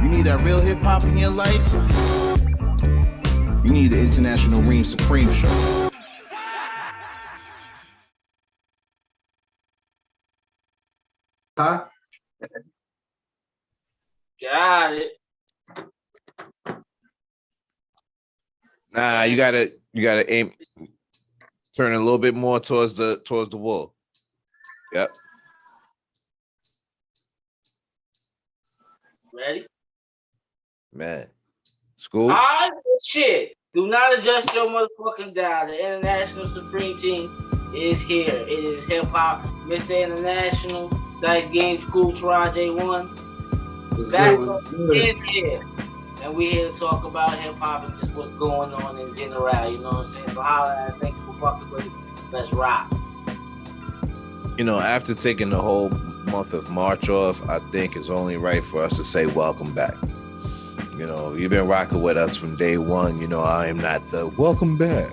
You need that real hip hop in your life? You need the International Reign Supreme Show. Huh? Got it. Nah, you gotta aim, turn a little bit more towards the wall. Yep. Ready? Man. School. Ah, shit. Do not adjust your motherfucking dial. The International Supreme Team is here. It is hip hop, Mr. International, Dice Game School, Taraji 1. Back in here. And we here to talk about hip hop and just what's going on in general. You know what I'm saying? So holla, thank you for fucking with us. Let's rock. You know, after taking the whole month of March off, I think it's only right for us to say welcome back. You know, you've been rocking with us from day one. You know, I am not the welcome back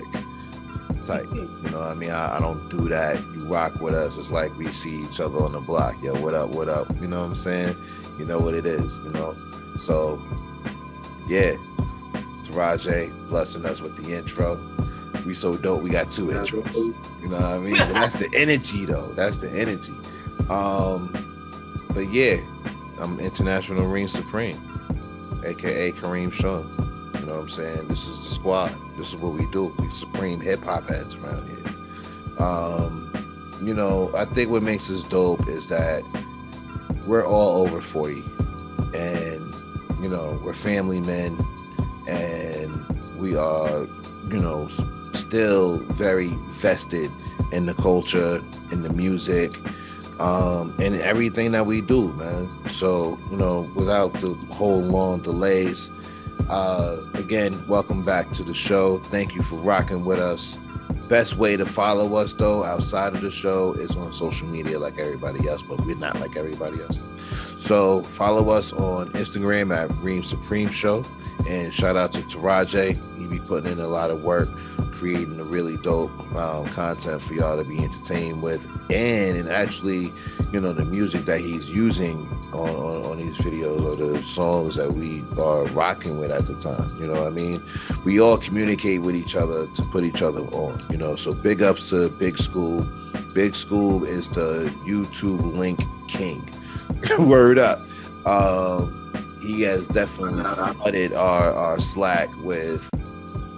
type. You know what I mean? I don't do that. You rock with us. It's like we see each other on the block. Yo, what up, what up? You know what I'm saying? You know what it is, you know? So, yeah. Taraji blessing us with the intro. We so dope, we got 2 intros. You know what I mean? But that's the energy, though. That's the energy. But yeah, I'm International Reign Supreme, aka Kareem Sean. You know what I'm saying? This is the squad. This is what we do. We supreme hip hop heads around here. You know, I think what makes us dope is that we're all over 40, and you know, we're family men, and we are, you know, still very vested in the culture, in the music, and everything that we do, man. So, you know, without the whole long delays, again, welcome back to the show. Thank you for rocking with us. Best way to follow us, though, outside of the show is on social media like everybody else, but we're not like everybody else. So follow us on Instagram at Reign Supreme Show, and shout out to Taraji. He be putting in a lot of work, creating a really dope content for y'all to be entertained with, and actually, you know, the music that he's using on these videos or the songs that we are rocking with at the time. You know what I mean? We all communicate with each other to put each other on, you know, so big ups to Big School. Big School is the YouTube link king. Word up. He has definitely flooded our Slack with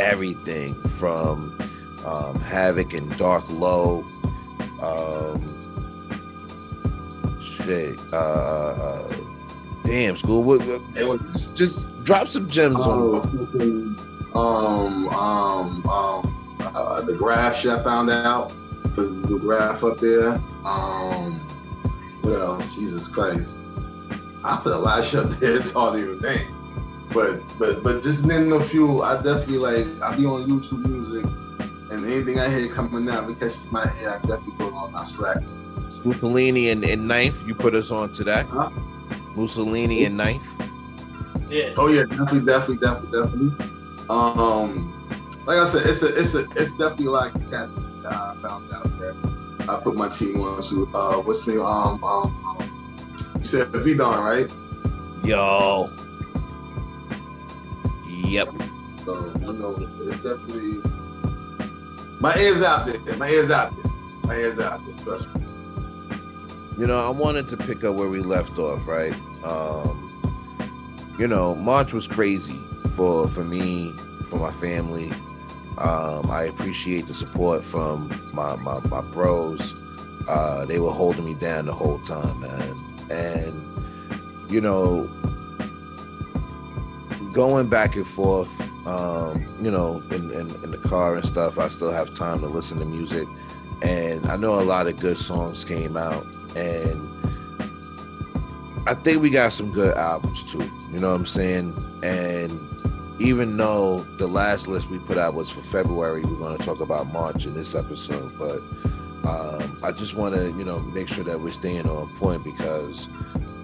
everything from Havoc and Dark Low. Damn, School. Just drop some gems on. The graph shit I found out. Put the graph up there. What else? Jesus Christ. I put a lot of shit up there. It's hard to even think. But just name a few. I definitely I be on YouTube Music, and anything I hear coming out, it catches my ear. I definitely put it on my Slack. Mussolini and Ninth, you put us on to that. Huh? Mussolini and Ninth. Yeah. Oh yeah, definitely. Like I said, it's definitely like cats I found out that I put my team on. So what's the name? You said V-Don, right? Yo. Yep. So, you know, it's definitely... My ear's out there. Trust me. You know, I wanted to pick up where we left off, right? You know, March was crazy for me, for my family. I appreciate the support from my bros. They were holding me down the whole time, man. And, you know, going back and forth, you know, in the car and stuff, I still have time to listen to music. And I know a lot of good songs came out. And I think we got some good albums too. You know what I'm saying? And even though the last list we put out was for February, we're going to talk about March in this episode. But I just want to, you know, make sure that we're staying on point because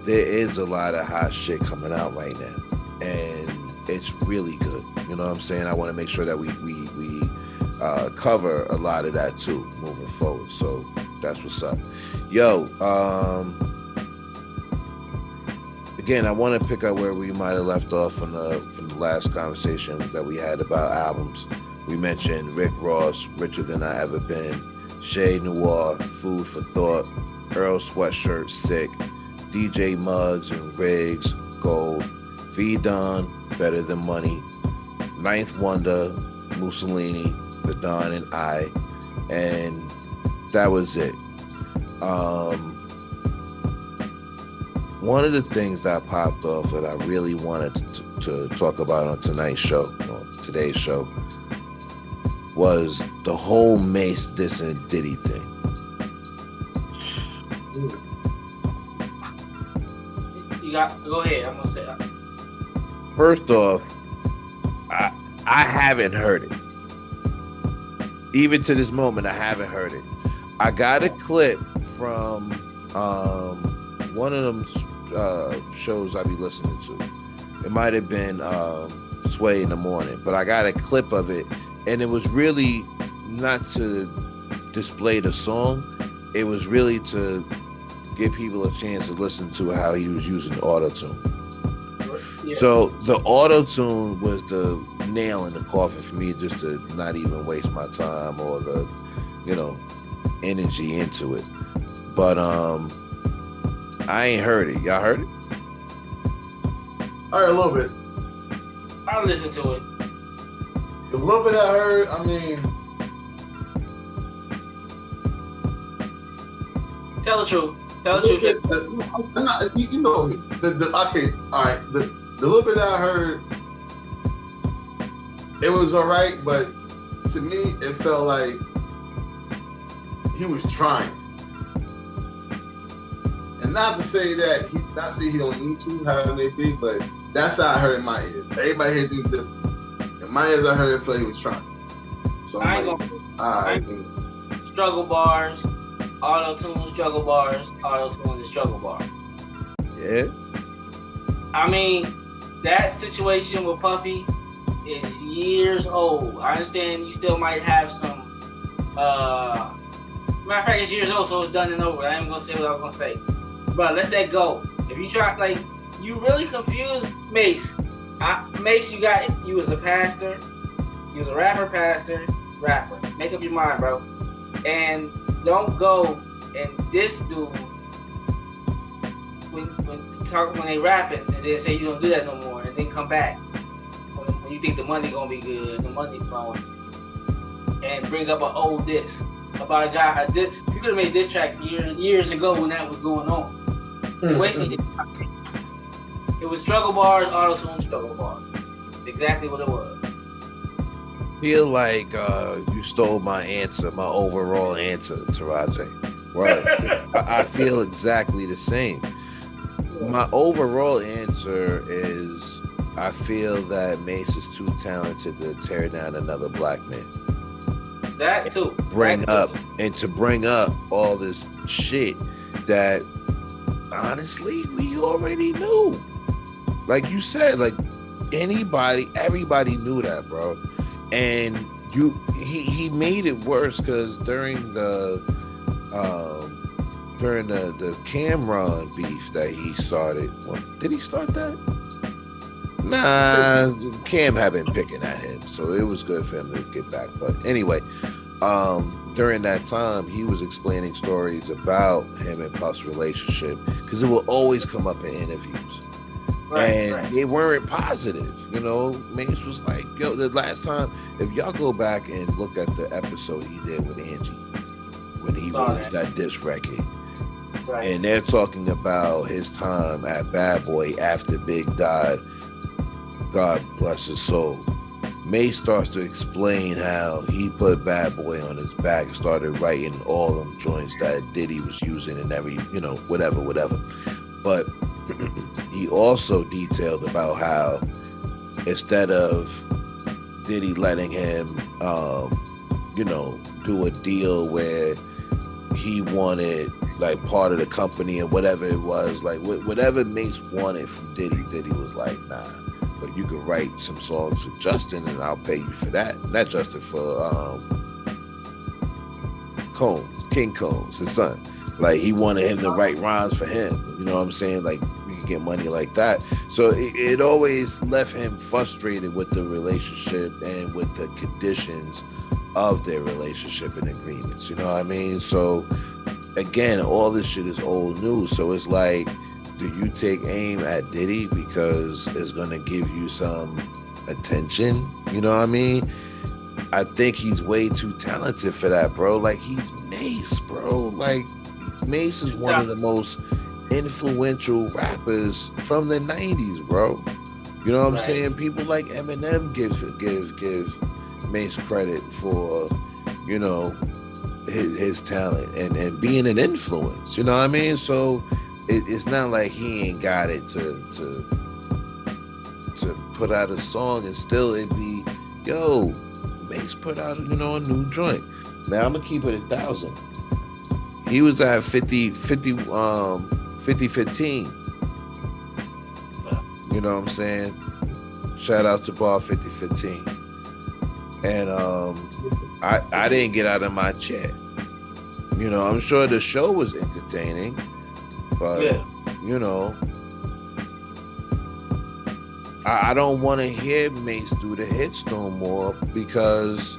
there is a lot of hot shit coming out right now. And it's really good. You know what I'm saying? I want to make sure that we cover a lot of that too moving forward. So that's what's up. Yo, again, I want to pick up where we might have left off from the last conversation that we had about albums. We mentioned Rick Ross, Richer Than I Ever Been, Shay Noir, Food for Thought, Earl Sweatshirt, Sick, DJ Muggs and Riggs, Gold, V-Don, Better Than Money, Ninth Wonder, Mussolini, The Don and I, and that was it. One of the things that popped off that I really wanted to talk about on today's show, was the whole Mace dissing Diddy thing. Go ahead. I'm gonna say that. First off, I haven't heard it. Even to this moment, I haven't heard it. I got a clip from one of them shows I be listening to. It might have been Sway in the Morning, but I got a clip of it, and it was really not to display the song. It was really to give people a chance to listen to how he was using auto-tune. Yeah. So the auto-tune was the nail in the coffin for me, just to not even waste my time or the, energy into it. But I ain't heard it. Y'all heard it? I heard a little bit. I listened to it. The little bit I heard, I mean, tell the truth. Tell the truth. You know me. Okay, all right. The little bit I heard, it was all right, but to me, it felt like he was trying. And not to say that he don't need to, however it may be, but that's how I heard in my ears. Everybody here do different. In my ears, I heard it felt he was trying. So I'm like, all right. Struggle bars. Auto-tune, struggle bars, auto-tune, and struggle bar. Yeah. I mean, that situation with Puffy is years old. I understand you still might have some, matter of fact, it's years old, so it's done and over. I ain't gonna say what I was gonna say. But let that go. If you try, you really confused Mace. Mace, you was a pastor. You was a rapper. Make up your mind, bro. And don't go and diss dude when they rapping and then say you don't do that no more, and then come back when you think the money gonna be good, the money flowing, and bring up an old diss about a guy. You could have made this track years ago when that was going on. Wasting it. It was struggle bars, auto-tune, struggle bars. Exactly what it was. Feel like you stole my overall answer, Taraji. Right. I feel exactly the same. My overall answer is I feel that Mace is too talented to tear down another black man. That too. To bring up all this shit that honestly we already knew. Like you said, everybody knew that, bro. And he made it worse because during the Cameron beef that he started, did he start that? Nah, Cam had been picking at him, so it was good for him to get back. But anyway, during that time, he was explaining stories about him and Puff's relationship because it will always come up in interviews. Right. They weren't positive, Mace was like, yo, the last time, if y'all go back and look at the episode he did with Angie when he released that diss record, right. And they're talking about his time at Bad Boy after Big died, God bless his soul. Mace starts to explain how he put Bad Boy on his back and started writing all them joints that Diddy was using and whatever. But he also detailed about how instead of Diddy letting him, do a deal where he wanted like part of the company and whatever it was, like whatever Mace wanted from Diddy was like, nah, but you can write some songs with Justin and I'll pay you for that. Not Justin, for King Combs, his son. Like he wanted him to write rhymes for him. You know what I'm saying? Like we can get money like that. So it always left him frustrated with the relationship and with the conditions of their relationship and agreements. You know what I mean? So again, all this shit is old news. So it's like, do you take aim at Diddy because it's gonna give you some attention? You know what I mean? I think he's way too talented for that, bro. Like, he's Mace, bro. Like, Mace is one of the most influential rappers from the 90s, bro. You know what I'm saying? People like Eminem give Mace credit for, you know, his talent and being an influence. You know what I mean? So it's not like he ain't got it to put out a song and still it be, yo, Mace put out, you know, a new joint. Now I'm gonna keep it 1,000. He was at 50-15. You know what I'm saying? Shout out to Bar 50-15. And I didn't get out of my chair. You know, I'm sure the show was entertaining, but you know, I don't want to hear Mace do the hits no more because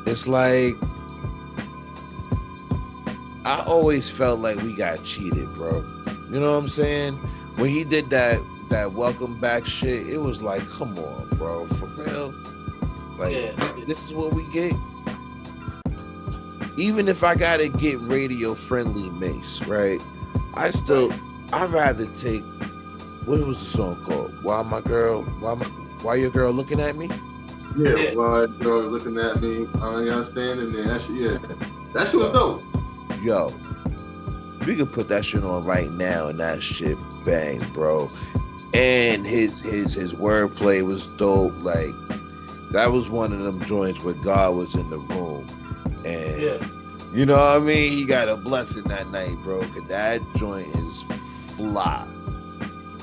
it's like I always felt like we got cheated, bro. You know what I'm saying? When he did that welcome back shit, it was like, come on, bro, for real. Like, this is what we get. Even if I gotta get radio friendly Mace, right? I'd rather take, what was the song called? Why your girl looking at me? Yeah, why your girl looking at me? You understand? And then that shit was dope. Yo, we could put that shit on right now and that shit bang, bro. And his wordplay was dope. Like, that was one of them joints where God was in the room. And you know what I mean? He got a blessing that night, bro. Cause that joint is fly.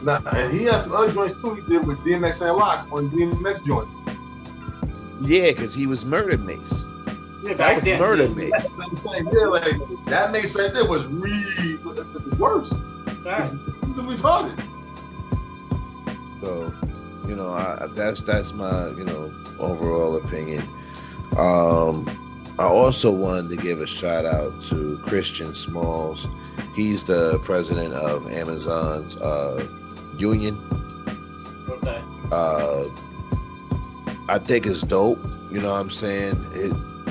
Nah, and he has some other joints too. He did with DMX and Locks on DMX joint. Yeah, because he was Murder Mace. Yeah, that was Murder Mace. That's what I'm saying. Yeah, like that Mace right there was really worse. Right. He was retarded. So, you know, that's my, you know, overall opinion. I also wanted to give a shout out to Christian Smalls. He's the president of Amazon's union. Okay. I think it's dope. You know what I'm saying?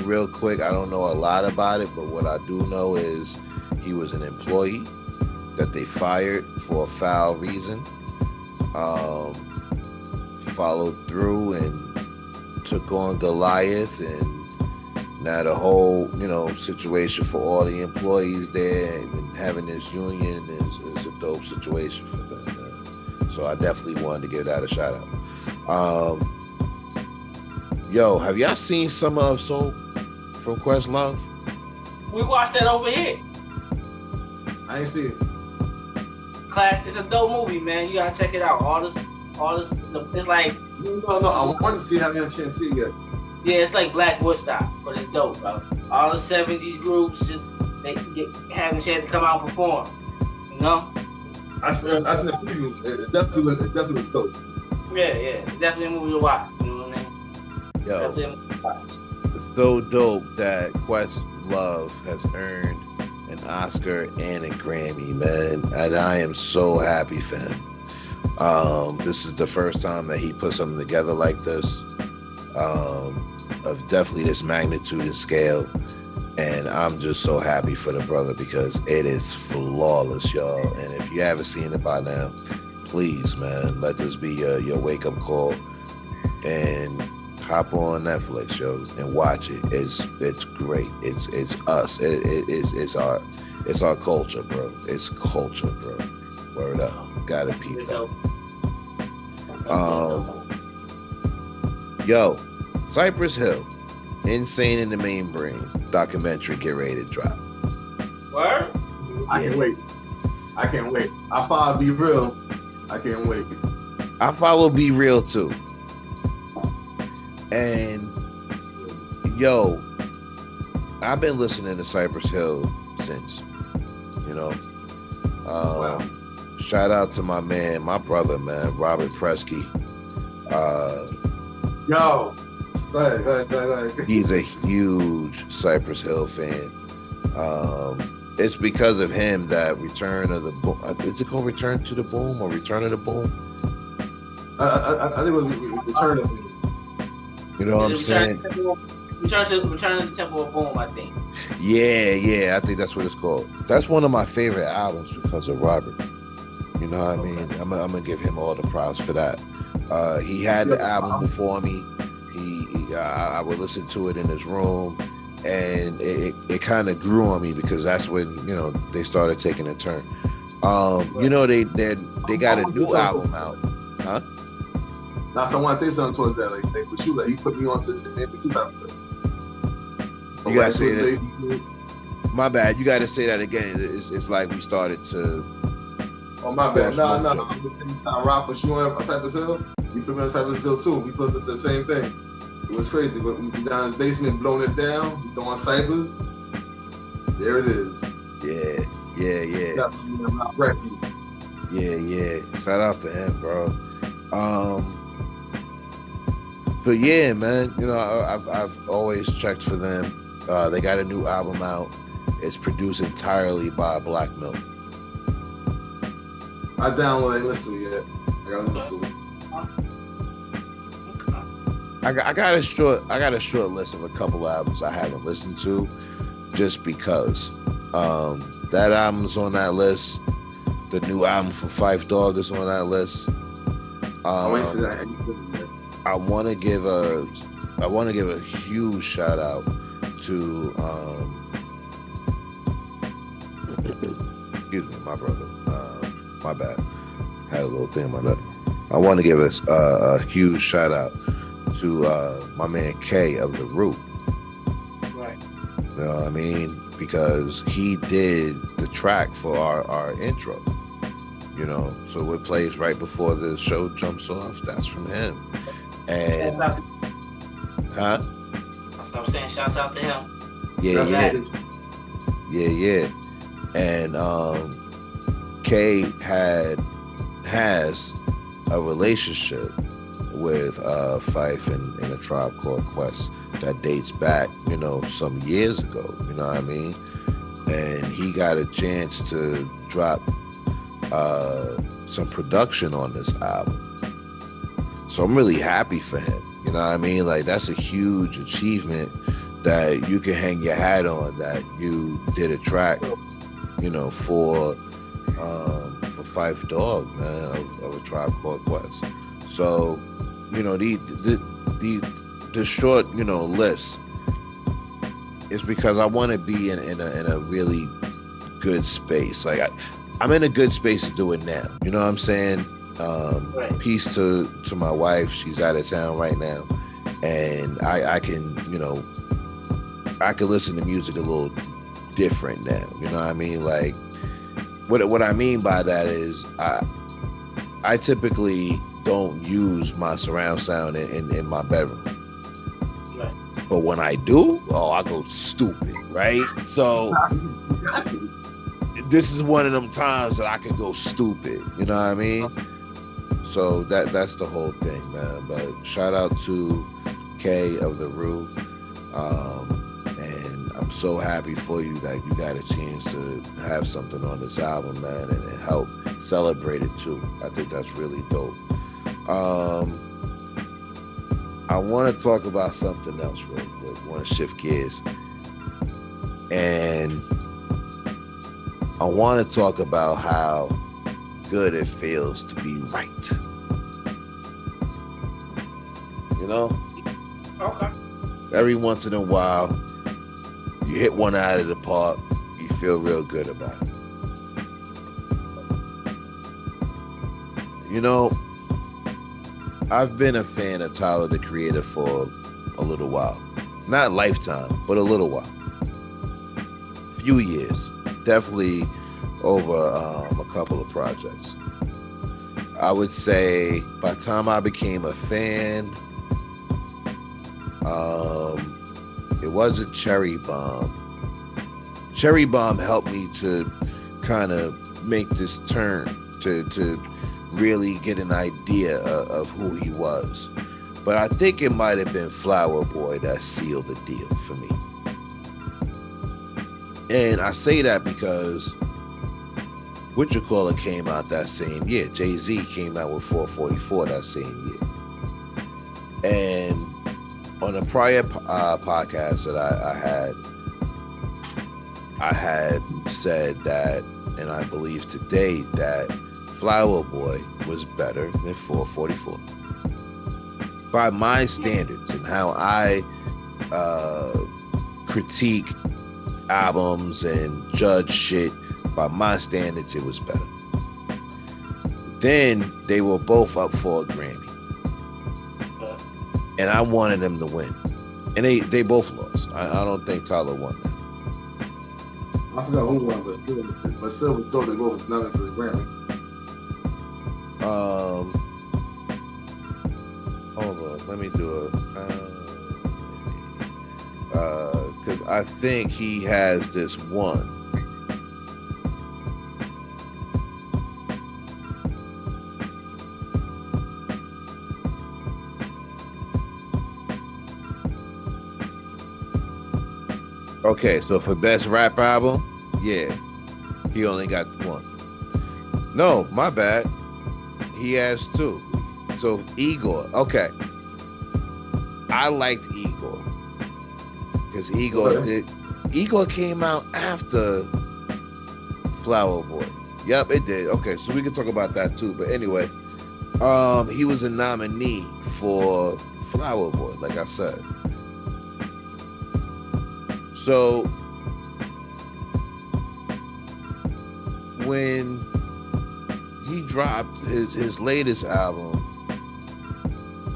Real quick, I don't know a lot about it, but what I do know is he was an employee that they fired for a foul reason. Followed through and took on Goliath, and now the whole, you know, situation for all the employees there and having this union is a dope situation for them, man. So I definitely wanted to give that a shout out. Yo, have y'all seen Summer of Soul from Questlove? We watched that over here. I ain't see it. Class, it's a dope movie, man. You gotta check it out. All this, it's like. No, I want to see. Haven't had a chance to see it yet. Yeah, it's like Black Woodstock, but it's dope, bro. All the 70s groups just having a chance to come out and perform. You know? I seen the preview. It definitely looks dope. Yeah, it's definitely a movie to watch. You know what I mean? Yo, Definitely a movie to watch. it's so dope that Questlove has earned an Oscar and a Grammy, man. And I am so happy for him. This is the first time that he put something together like this, of definitely this magnitude and scale. And I'm just so happy for the brother because it is flawless, y'all. And if you haven't seen it by now, please, man, let this be your wake-up call and hop on Netflix, yo, and watch it. It's great. It's us. It's our culture, bro. It's culture, bro. Word up. Gotta peep that. Yo, Cypress Hill, Insane in the Main Brain documentary get ready to drop. Word? I can't wait. I follow Be Real. I can't wait. I follow Be Real too. And yo, I've been listening to Cypress Hill since, you know. Wow. shout out to my man, my brother, man, Robert Presky. Yo, go ahead. He's a huge Cypress Hill fan. It's because of him that Return of the Boom. Is it called Return to the Boom or Return of the Boom? I think it was Return of the You know what I'm saying? Return to the Temple of Boom, I think. Yeah, I think that's what it's called. That's one of my favorite albums because of Robert. You know what I mean? I'm gonna give him all the props for that. He had the album before me. I would listen to it in his room, and it kind of grew on me because that's when they started taking a turn. They got a new album out, huh? Now, so I want to say something towards that, like with you, like he put me onto the same thing you got to. You gotta say that. My bad. You gotta say that again. It's like we started to. Oh my bad. No. I'm trying to rock with you on Cypress Hill. You put me on Cypress Hill too. We put it to the same thing. It was crazy. But we be down in the basement blowing it down. We throwing Cypress. There it is. Yeah. Yeah. Shout out to him, bro. So yeah, man. I've always checked for them. They got a new album out. It's produced entirely by Black Milk. I downloaded and listened to it yet. I gotta listen to it. I got a short list of a couple albums I haven't listened to, just because. That album's on that list. The new album for Phife Dawg is on that list. I want to give a huge shout out to excuse me, my brother. My bad. Had a little thing in my nut. I want to give a huge shout out to my man K of The Root. Right. You know what I mean? Because he did the track for our intro. So it plays right before the show jumps off. That's from him. And huh? I'll stop saying shouts out to him. Yeah. And K has a relationship with Phife and A Tribe Called Quest that dates back, some years ago. You know what I mean? And he got a chance to drop some production on this album. So I'm really happy for him. You know what I mean? Like, that's a huge achievement that you can hang your hat on, that you did a track, for Phife Dawg, man, of A Tribe Called Quest. So, the short, list is because I want to be in a really good space. Like, I'm in a good space to do it now. You know what I'm saying? Right. Peace to my wife. She's out of town right now, and I can listen to music a little different now. You know what I mean? Like, what I mean by that is I typically don't use my surround sound in my bedroom. Right. But when I do, I go stupid, right? So this is one of them times that I can go stupid. You know what I mean? So that's the whole thing, man. But shout out to K of The Root. And I'm so happy for you that you got a chance to have something on this album, man, and help celebrate it too. I think that's really dope. I want to talk about something else real quick. I want to shift gears. And I want to talk about how good it feels to be right. Okay. Every once in a while, you hit one out of the park, you feel real good about it. I've been a fan of Tyler, the Creator, for a little while. Not lifetime, but a little while. Few years. Definitely over a couple of projects. I would say by the time I became a fan, it wasn't Cherry Bomb. Cherry Bomb helped me to kind of make this turn to really get an idea of who he was. But I think it might have been Flower Boy that sealed the deal for me. And I say that because What You Call It came out that same year. Jay-Z came out with 444 that same year. And on a prior podcast that I had said that, and I believe today, that Flower Boy was better than 444. By my standards and how I critique albums and judge shit, by my standards, it was better. Then they were both up for a Grammy. And I wanted them to win. And they both lost. I don't think Tyler won that. I forgot who won, but still we thought they both was nothing for the Grammy. Hold on, let me do it. Because I think he has this one. Okay, so for best rap album, yeah, he only got one. No, my bad. He has two. So Igor, okay. I liked Igor because Igor came out after Flower Boy. Yep, it did. Okay, so we can talk about that too. But anyway, he was a nominee for Flower Boy, like I said. So when he dropped his latest album,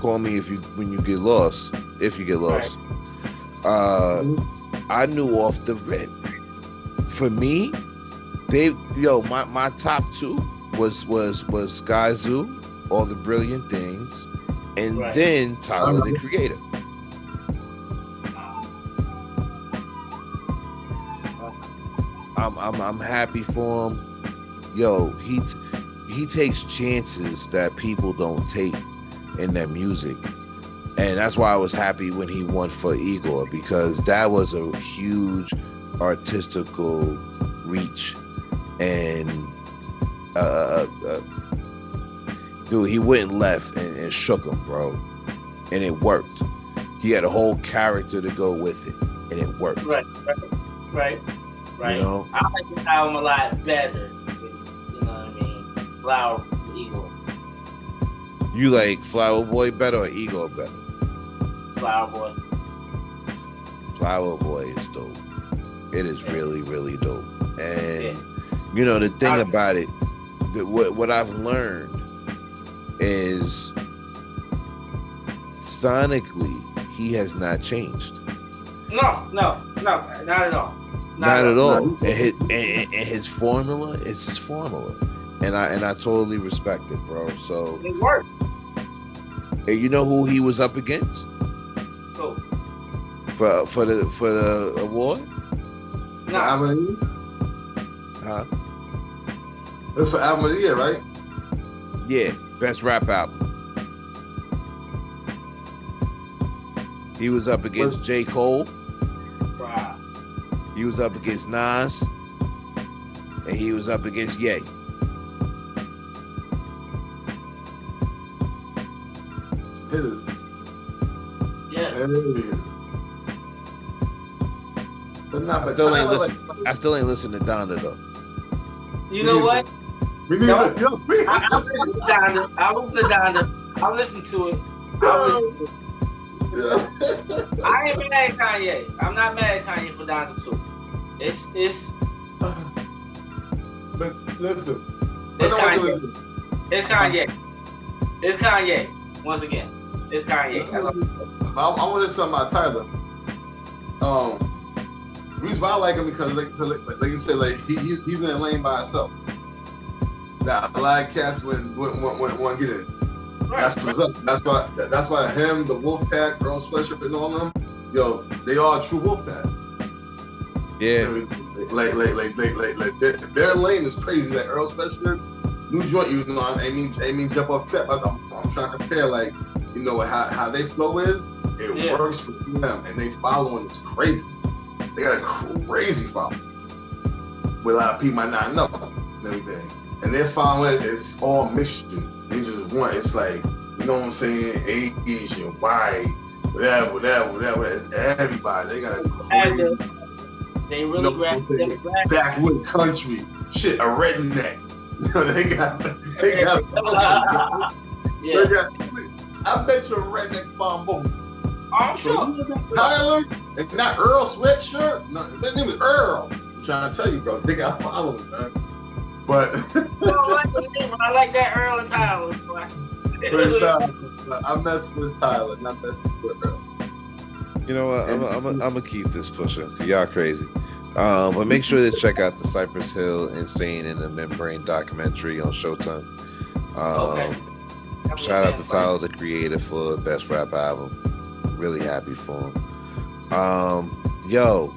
Call Me When You Get Lost, If You Get Lost, I knew off the rip. For me, my top two was Skyzoo, All the Brilliant Things, and then Tyler the Creator. I'm happy for him. Yo, he takes chances that people don't take in their music. And that's why I was happy when he won for Igor, because that was a huge artistical reach. And dude, he went left and shook him, bro. And it worked. He had a whole character to go with it, and it worked. Right. You know? I like this album a lot better. You know what I mean? Flower Igor. You like Flower Boy better or Igor better? Flower Boy. Flower Boy is dope. It is really, really dope. And you know the thing about it, what I've learned is sonically he has not changed. No, not at all. Not at all. And his formula is his formula, and I totally respect it, bro. So it worked. And you know who he was up against? Who? For the award? No. Album of the Year? Huh? It's for Album of the Year, right? Yeah, best rap album. He was up against J. Cole. Wow. He was up against Nas, and he was up against Ye. It is. Yeah. It is. But not. But I still ain't listen to Donna though. You know what? We need to. I listen to Donna. I listen to it. I ain't mad at Kanye. I'm not mad at Kanye for Donna too. It's. But listen. It's Kanye. It's Kanye. It's Kanye. Once again, it's Kanye. I want to say something about Tyler. The reason why I like him because, like you said, like he's in a lane by himself. That a lot of cats wouldn't get in. Right. That's what's up. That's why him, the Wolfpack, Earl Sweatshirt, and all them, yo, they are a true Wolfpack. Yeah. Like their lane is crazy. Like Earl Sweatshirt, new joint, you know, I mean jump off trap. I'm trying to compare, like, you know, how they flow is. It works for them, and they following is crazy. They got a crazy following. With a lot of people might not know and everything. And they're following, it's all mixture. They just want, it's like, you know what I'm saying, Asian, white, whatever. It's everybody. They got a crazy. They really grab backwood country. Shit, a redneck. they got I bet you a redneck farm boy. I'm sure. Tyler, and not Earl Sweatshirt. No, that name is Earl. I'm trying to tell you, bro. They got following, man. But I like that Earl and Tyler. I'm messing with Tyler, not messing with Earl. You know what? I'm gonna keep this pushing. Y'all crazy. But make sure to check out the Cypress Hill Insane in the Membrane documentary on Showtime. Okay. Shout out to Tyler, the creator, for Best Rap Album. Really happy for him. Yo,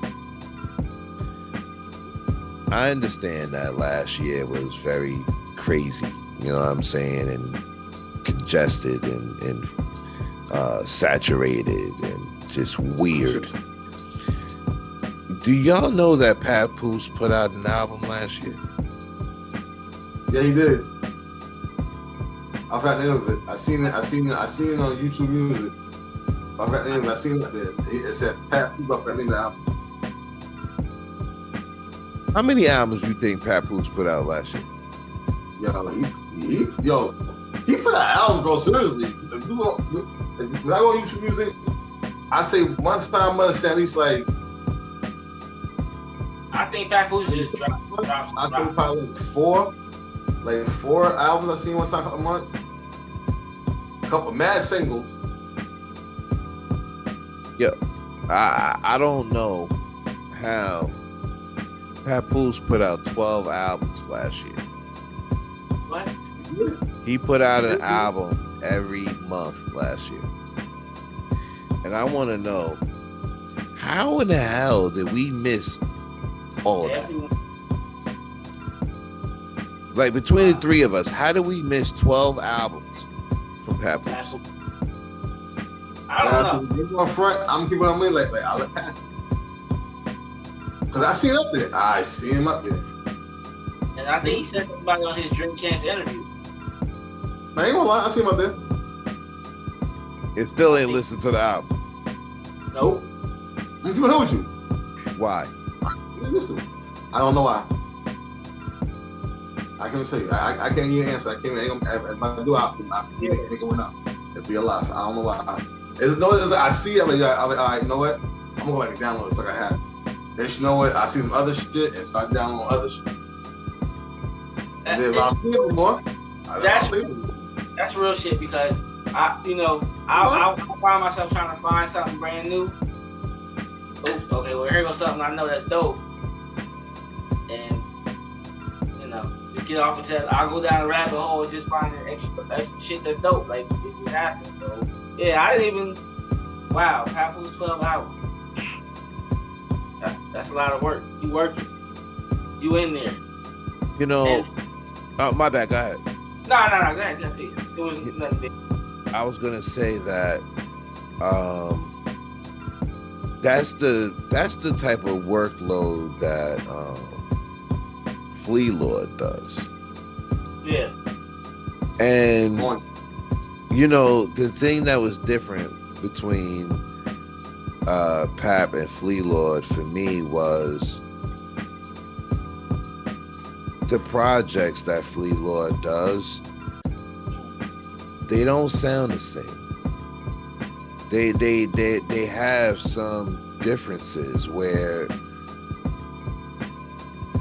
I understand that last year was very crazy, you know what I'm saying, and congested and saturated and just weird. Do y'all know that Papoose put out an album last year? Yeah, he did. I forgot the name of it. I seen it on YouTube Music. I forgot the name of it. I seen it there. It said Papoose. I forgot the name of the album. How many albums do you think Papoose put out last year? He put out albums, bro. Seriously, when I go on YouTube Music, I say one time a month, at least like. I think Papoose just drops. I think probably like four albums I seen one time a month. A couple mad singles. Yeah, I don't know how Papoose put out 12 albums last year. What? He put out an album every month last year. And I want to know, how in the hell did we miss all that? Like, between the three of us, how did we miss 12 albums from Papoose? I don't know. I'm keeping on me like I'll let pass it. Cause I see him up there. And I think he said somebody on his Drink Champs interview. I ain't gonna lie, I see him up there. It still ain't listened to the album. Nope. I'm keeping on with you. Why? Listen, I don't know why. I can't tell you. I can't even answer. I can't. If I do, I'll ain't going out. It'd be a loss. I don't know why. I see it. I'm like, all right, you know what? I'm gonna go back and download it so I can have it. Then you know what? I see some other shit and start downloading other shit. And then if I see it more, that's real shit, because I find myself trying to find something brand new. Oops, okay, well, here goes something I know that's dope. And, just get off until I'll go down a rabbit hole and just find extra shit that's dope. Like, it just happened. So, yeah, I didn't even, wow, Papoose 12 hours. That's a lot of work. You working. You in there. My bad, go ahead. No, go ahead, please. There was nothing big. I was gonna say that that's the type of workload that Flea Lord does. Yeah. And the thing that was different between Pap and Flea Lord for me was the projects that Flea Lord does. They don't sound the same. They have some differences where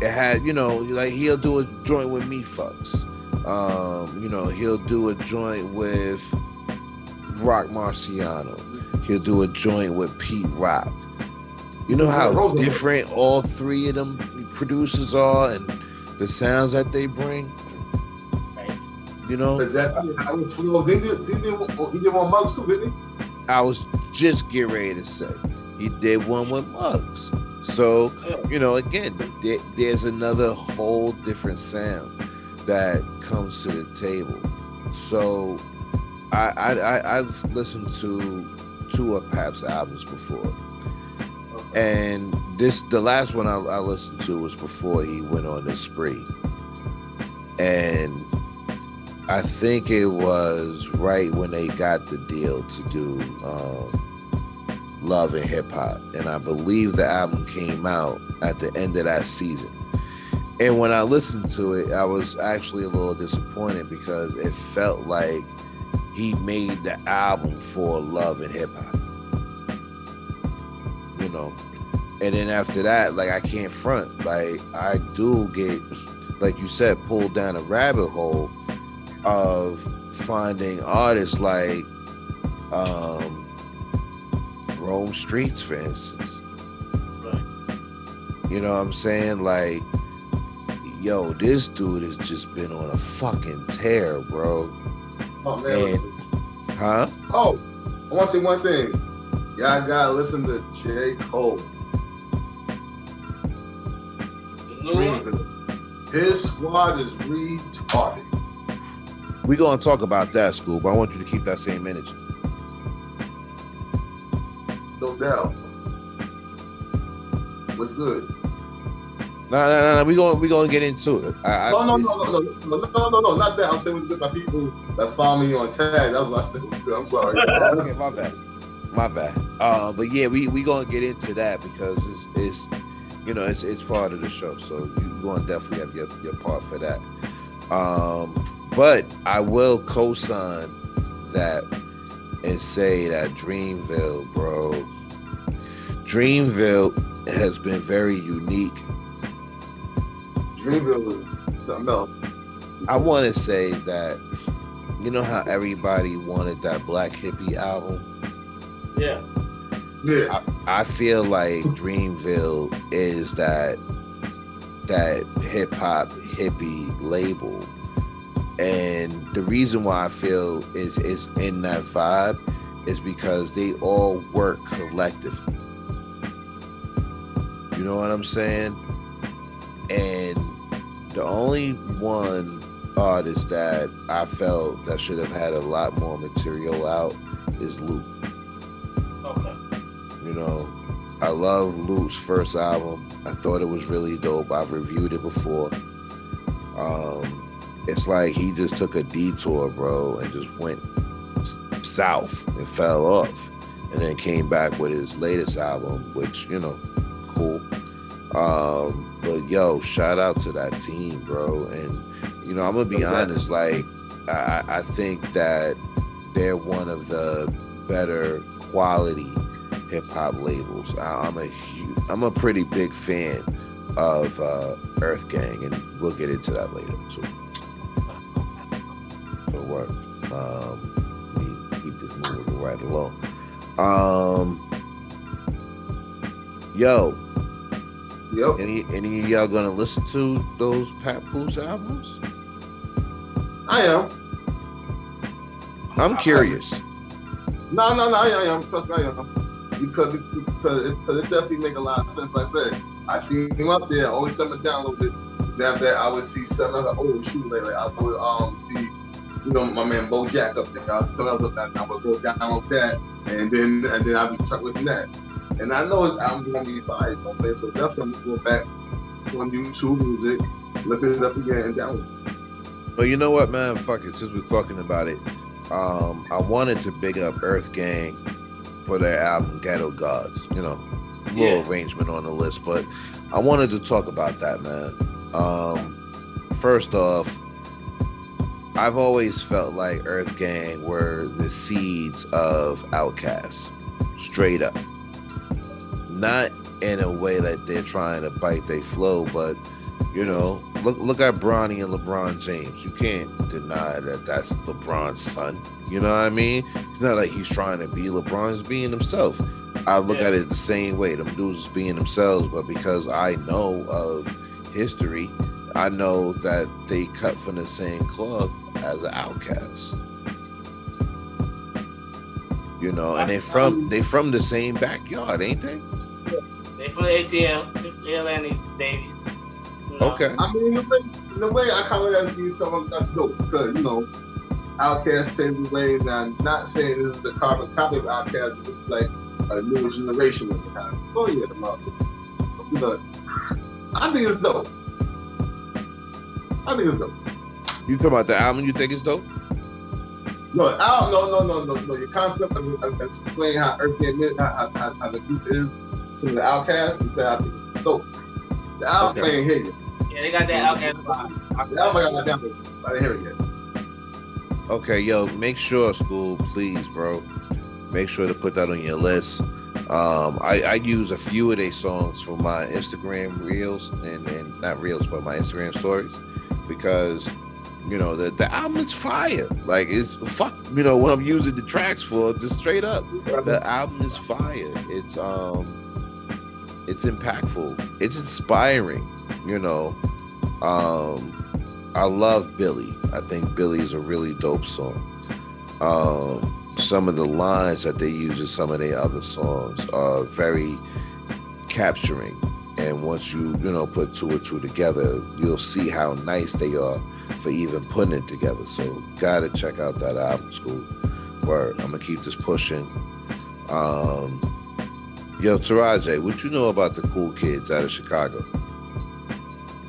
it had, like he'll do a joint with Me Fucks. He'll do a joint with Rock Marciano. He'll do a joint with Pete Rock. You know how different all three of them producers are and the sounds that they bring? But he did one Muggs too, didn't he? I was just getting ready to say he did one with Muggs. So, again, there's another whole different sound. that comes to the table. So I've listened to two of Pap's albums before, and the last one I listened to was before he went on this spree, and I think it was right when they got the deal to do Love and Hip Hop, and I believe the album came out at the end of that season. And when I listened to it, I was actually a little disappointed because it felt like he made the album for Love and Hip Hop, you know. And then after that, like, I can't front, like, I do get, like you said, pulled down a rabbit hole of finding artists like Rome Streets, for instance. Right. You know what I'm saying? Like, yo, this dude has just been on a fucking tear, bro. Oh man. Huh? Oh, I want to say one thing. Y'all gotta listen to J. Cole. The new one? His squad is retarded. We're gonna talk about that, Scoop. I want you to keep that same energy. No doubt. What's good? No. We gonna get into it. No, not that. I'm saying what's good by people that's following me on tag. That's what I said was good. I'm sorry. Okay, my bad. But yeah, we gonna get into that because it's you know, it's part of the show. So you gonna definitely have your part for that. But I will co-sign that and say that Dreamville, bro. Dreamville has been very unique. Dreamville is something else. I want to say that, you know how everybody wanted that Black Hippie album? Yeah. Yeah. I feel like Dreamville is that hip hop hippie label. And the reason why I feel is in that vibe is because they all work collectively. You know what I'm saying? And the only one artist that I felt that should have had a lot more material out is Luke. Okay. You know, I love Luke's first album. I thought it was really dope. I've reviewed it before. It's like he just took a detour, bro, and just went south and fell off, and then came back with his latest album, which, you know, cool. But yo, shout out to that team, bro. And you know, I'm gonna be honest, like I think that they're one of the better quality hip hop labels. I'm a pretty big fan of Earthgang, and we'll get into that later too. So what? We keep this moving right along. Yo. Yep. Any of y'all gonna listen to those Papoose albums? I am. I'm curious. No, I am. Trust me, I am. Because it definitely make a lot of sense. Like I said, I see him up there. I always send him download it. After that, I would see something. I was like, oh shoot, like I would see, you know, my man Bo Jack up there. I was something else up there. I would go download that, and then I'd be stuck with that. And I know his album's gonna be fire. You know what I'm saying? So definitely I'm going back on YouTube music, look it up again, and download it. But you know what, man? Fuck it. Since we're talking about it, I wanted to big up Earthgang for their album Ghetto Gods. You know, little arrangement on the list, but I wanted to talk about that, man. First off, I've always felt like Earthgang were the seeds of Outkast, straight up. Not in a way that they're trying to bite their flow, but you know, look at Bronny and LeBron James. You can't deny that that's LeBron's son. You know what I mean? It's not like he's trying to be LeBron. He's being himself. I look at it the same way. Them dudes being themselves, but because I know of history, I know that they cut from the same cloth as an Outkast. You know, and they from the same backyard, ain't they? They from ATL, Atlanta babies. You know? Okay. I mean, in a way, I kind of look at these songs that's dope because Outkast paved the way. Now, I'm not saying this is the carbon copy of Outkast, but it's like a newer generation of the kind. Oh yeah, the mountain. I think it's dope. You talking about the album? You think it's dope? No. Your concept of explaining how Earthgang is, how the group is to the Outkast, and say I think it's dope. The album ain't hit yet. Yeah, they got that Outkast vibe. The album got that down, I didn't hear it yet. Okay, yo, make sure, School, please, bro. Make sure to put that on your list. I use a few of their songs for my Instagram reels and not reels, but my Instagram stories because the album is fire. Like it's fuck, what I'm using the tracks for, just straight up. The album is fire. It's impactful. It's inspiring, I love Billy. I think Billy is a really dope song. Some of the lines that they use in some of their other songs are very capturing. And once you, put two or two together, you'll see how nice they are for even putting it together. So gotta check out that album, School. Word. I'm gonna keep this pushing. Yo, Taraji, what you know about the cool kids out of Chicago?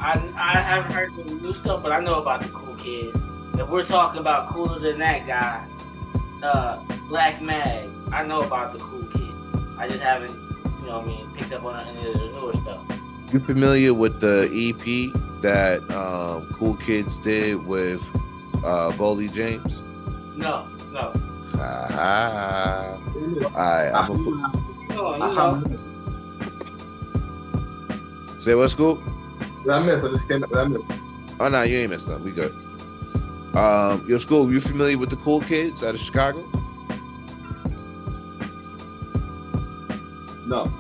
I haven't heard the new stuff, but I know about the cool kid. If we're talking about cooler than that guy, Black Mag, I know about the cool kid. I just haven't, picked up on any of the newer stuff. You familiar with the EP that Cool Kids did with Boldy James? No. Alright, Say what, School? I just came back. Oh no, you ain't messed up. We good. Your School, you familiar with the Cool Kids out of Chicago? No.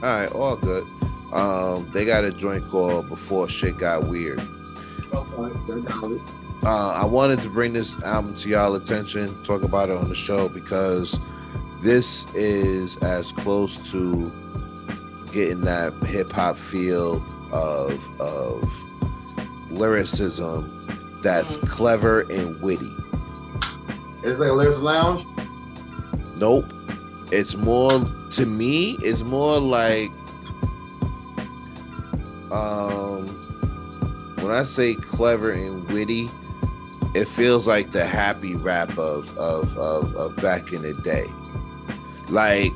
All right, all good. They got a joint called Before Shit Got Weird. I wanted to bring this album to y'all attention, talk about it on the show, because this is as close to getting that hip hop feel of lyricism that's clever and witty. It's like a lyrics lounge? Nope. It's more, to me, it's more like when I say clever and witty, it feels like the happy rap of back in the day. Like,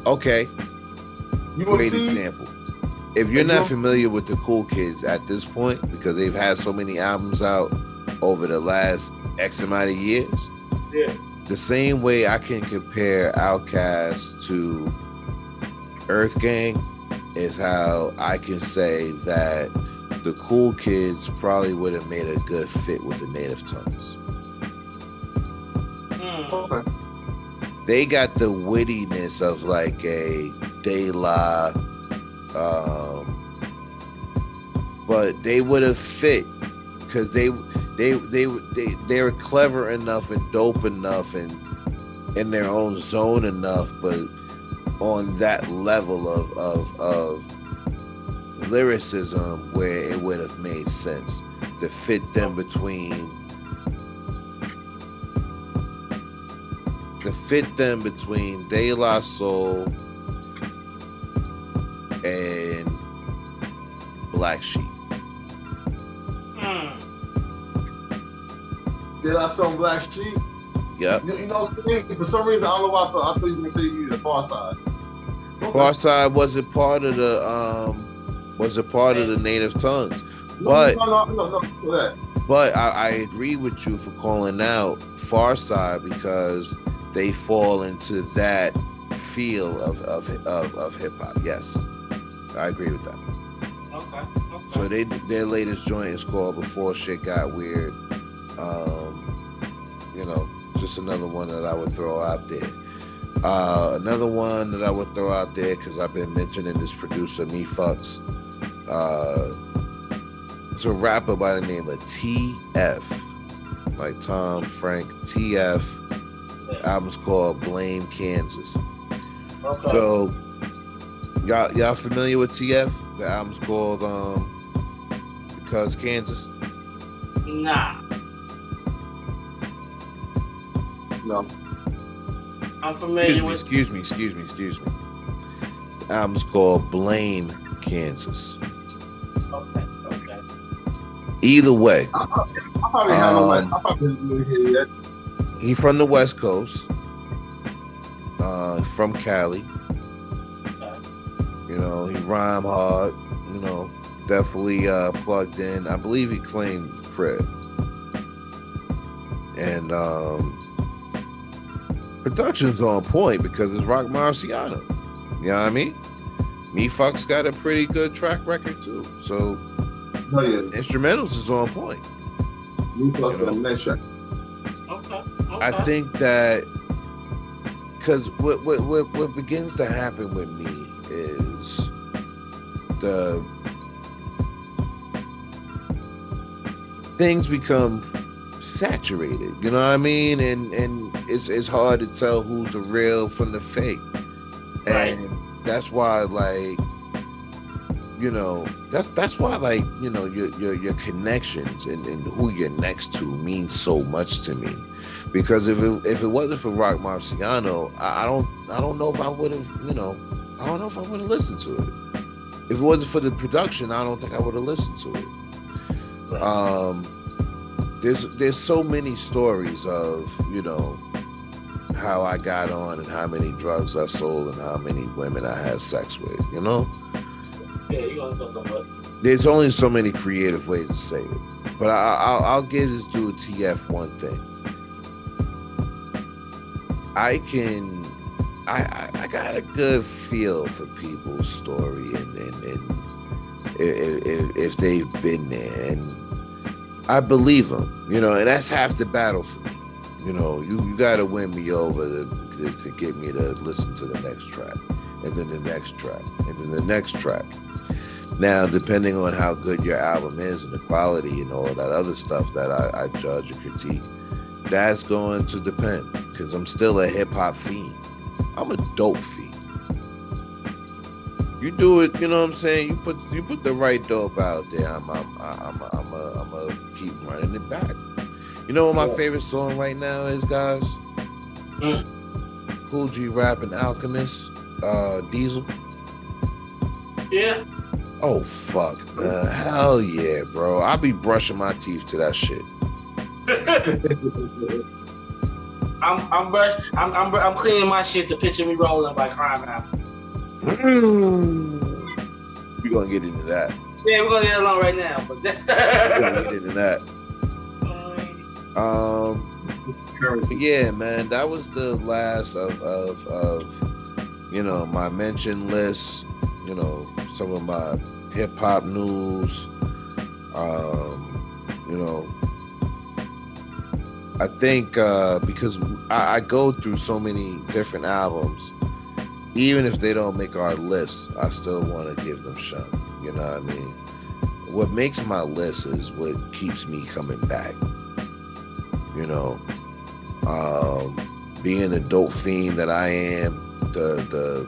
okay, great example. If you're not familiar with the Cool Kids at this point, because they've had so many albums out over the last X amount of years, the same way I can compare Outkast to Earthgang is how I can say that the Cool Kids probably would have made a good fit with the Native Tongues. Okay. They got the wittiness of like a De La, but they would have fit because they were clever enough and dope enough and in their own zone enough, but on that level of lyricism where it would have made sense to fit them between De La Soul and Black Sheep. De La Soul and Black Sheep? Yep. For some reason, I don't know why I thought you were going to say either Far Side. Okay. Far Side wasn't part of the Native Tongues. But But I agree with you for calling out Far Side because they fall into that feel of hip hop. Yes, I agree with that. Okay. So their latest joint is called Before Shit Got Weird. Just another one that I would throw out there. Another one that I would throw out there because I've been mentioning this producer, Me Fucks. It's a rapper by the name of TF, like Tom Frank. TF. Album's called Blame Kansas. Okay. So y'all familiar with TF? The album's called because Kansas. Nah. No. I'm familiar with. Excuse me. The album's called Blame Kansas. Okay. Either way, I probably haven't hear yet. he from the West Coast, from Cali. Okay. You know, he rhyme hard. You know, definitely plugged in. I believe he claimed crib. And production's on point because it's Rock Marciano. You know what I mean? Me Fuck's got a pretty good track record too. So instrumentals is on point. Me Plus on the next track. Okay. I think that because what begins to happen with me is the things become saturated, you know what I mean, and it's hard to tell who's the real from the fake, Right. and that's why, like, you know, that's why, like, you know, your connections and who you're next to means so much to me, because if it wasn't for Rock Marciano, I don't know if I would have, you know, I don't know if I would have listened to it. If it wasn't for the production, I don't think I would have listened to it. Right. There's so many stories of, you know, how I got on and how many drugs I sold and how many women I had sex with, you know? Yeah, you gonna go somewhere. There's only so many creative ways to say it. But I'll give this dude TF one thing. I got a good feel for people's story and if they've been there, and I believe them, you know, and that's half the battle for me. You know, you got to win me over to get me to listen to the next track, and then the next track, and then the next track. Now, depending on how good your album is and the quality and all that other stuff that I judge and critique, that's going to depend, because I'm still a hip hop fiend. I'm a dope fiend. You do it, you know what I'm saying? You put the right dope out there. I'm keep running it back. You know what my favorite song right now is, guys? Cool G rapping Alchemist, Diesel. Yeah. Oh fuck, man. Hell yeah, bro. I'll be brushing my teeth to that shit. I'm cleaning my shit to Picture Me Rolling by Crime Apple. We're gonna get into that. Yeah, we're gonna get along right now, but that's We're gonna get into that. Yeah, man, that was the last of you know, my mention list, you know, some of my hip hop news. You know, I think because I go through so many different albums, even if they don't make our list, I still want to give them shine. You know what I mean? What makes my list is what keeps me coming back. You know, being the dope fiend that I am, the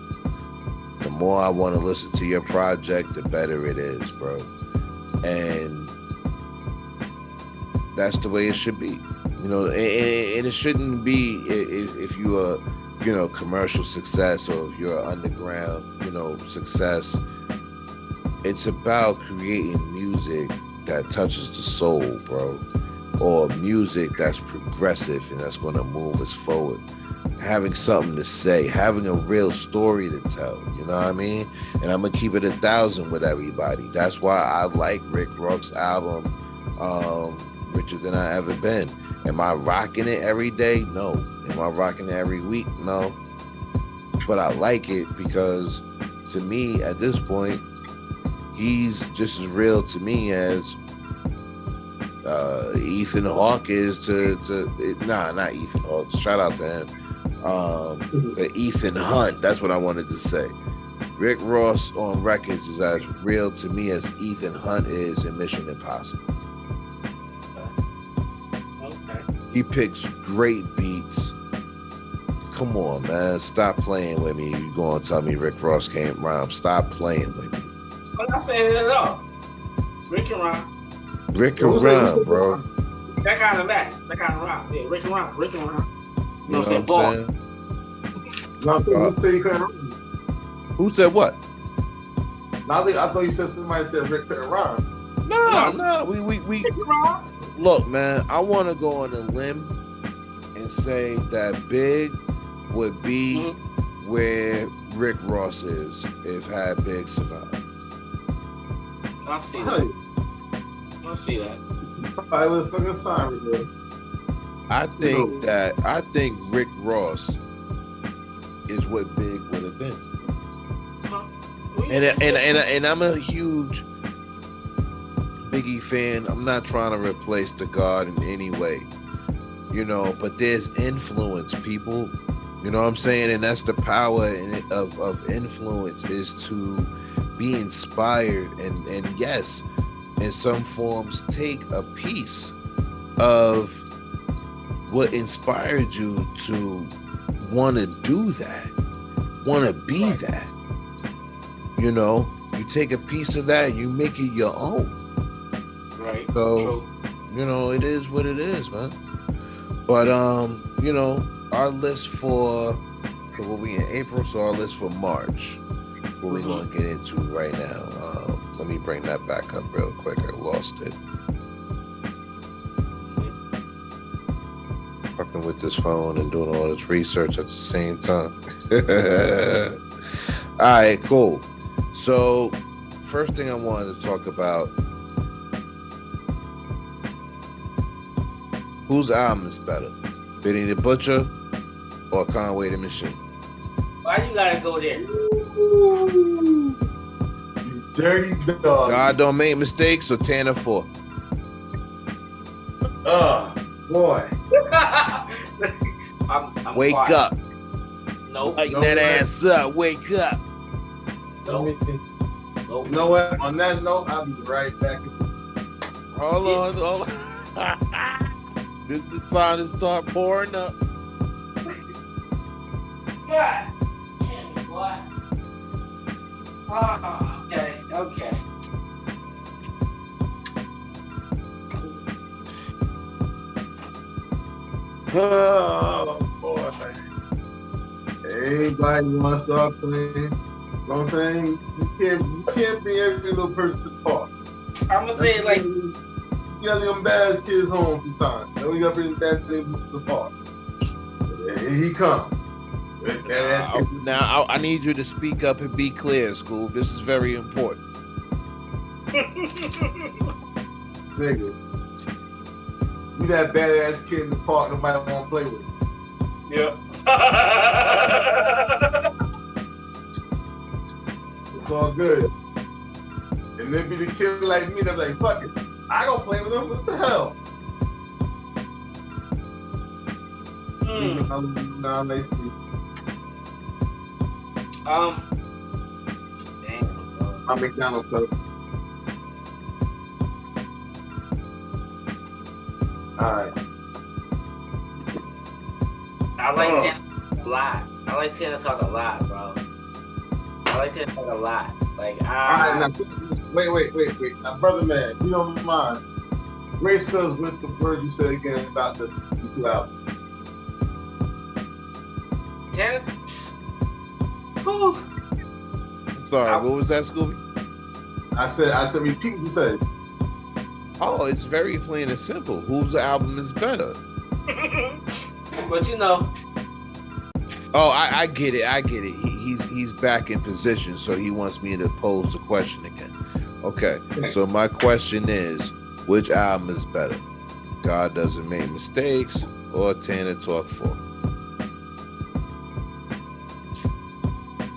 more I want to listen to your project, the better it is, bro. And that's the way it should be. You know, and it shouldn't be if you are, you know, commercial success or if you're underground, you know, success. It's about creating music that touches the soul, bro. Or music that's progressive and that's going to move us forward. Having something to say, having a real story to tell, you know what I mean? And I'm going to keep it 1,000 with everybody. That's why I like Rick Ross's album, Richer Than I Ever Been. Am I rocking it every day? No. Am I rocking it every week? No. But I like it because, to me, at this point, he's just as real to me as Ethan Hawke is to not Ethan Hawke. Shout out to him. But Ethan Hunt, that's what I wanted to say. Rick Ross on records is as real to me as Ethan Hunt is in Mission Impossible. okay. He picks great beats. Come on, man. Stop playing with me. You gonna tell me Rick Ross can't rhyme. Stop playing with me. I'm not saying it at all. Rick can rhyme. Rick Who and said- who Ron, said bro. Ron? That kind of match. That kind of rock. Yeah, Rick and Ron. Rick and Ron. You know what I'm Ball. saying? No, who said you couldn't run? Who said what? No, I thought you said somebody said Rick couldn't run. No. We Rick and Ron. look, man. I want to go on a limb and say that Big would be where Rick Ross is if had Big survived. I see that. I see that. I was fucking sorry, bro. I think Rick Ross is what Big would have been. And I'm a huge Biggie fan. I'm not trying to replace the God in any way, you know, but there's influence, people. You know what I'm saying? And that's the power of influence, is to be inspired and yes, in some forms take a piece of what inspired you to want to do that, want to be that. You know, you take a piece of that and you make it your own. Right. So, you know, it is what it is, man. But you know, our list for, cause we'll be in April, so our list for March, what we're gonna get into right now. Let me bring that back up real quick. I lost it. Fucking with this phone and doing all this research at the same time. All right, cool. So, first thing I wanted to talk about, whose album is better, Benny the Butcher or Conway the Machine? Why you gotta go there? You dirty dog. God Don't Make Mistakes or Tana 4? Boy. I'm Wake quiet. up. Nope. Lighten No that way. ass up. Wake up. Nope. You Nope. know what? On that note, I'll be right back. Hold on. This is the time to start pouring up. God. What? Oh, okay. Oh, boy. Everybody want to start playing. You know what I'm saying? You can't bring every little person to the park. I'm gonna say it like, You got them bad kids home sometimes. Then we got to bring the bad kids to the park. And here he comes. Now, I need you to speak up and be clear, Scoob. This is very important. Nigga. You that badass kid in the park nobody want to play with. yeah. It's all good. And then be the kid like me that's like, fuck it. I don't play with him. What the hell? Nah, nice to Damn. my McDonald's club. Alright. I like Tana a lot. I like Tana talk a lot, bro. I like Tana talk a lot. Like, Alright, now, wait. Now, brother man, if you don't mind, grace us with the word you said again about these two albums. Tana's. Whew. Sorry, what was that, Scooby? I said, repeat what you said. Oh, it's very plain and simple. Whose album is better? But you know. Oh, I get it. He's back in position, so he wants me to pose the question again. Okay, so my question is, which album is better? God Doesn't Make Mistakes or Tana Talk 4?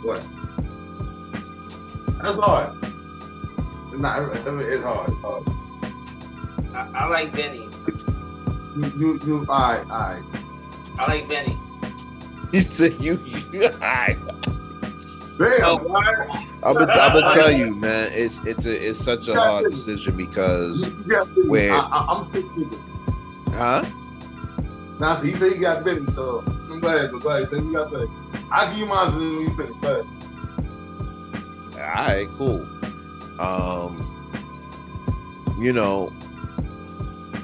What? That's hard. It's not. It's hard. It's hard. I like Benny. You. All right. I like Benny. You said you. Damn. I'm gonna tell you, man. It's such a hard decision because where I'm still thinking. huh? Now, see, he said he got Benny, so I'm glad. But go ahead. Say what you got to say. I'll give you mine and then we finish. Go ahead. All right, cool. You know,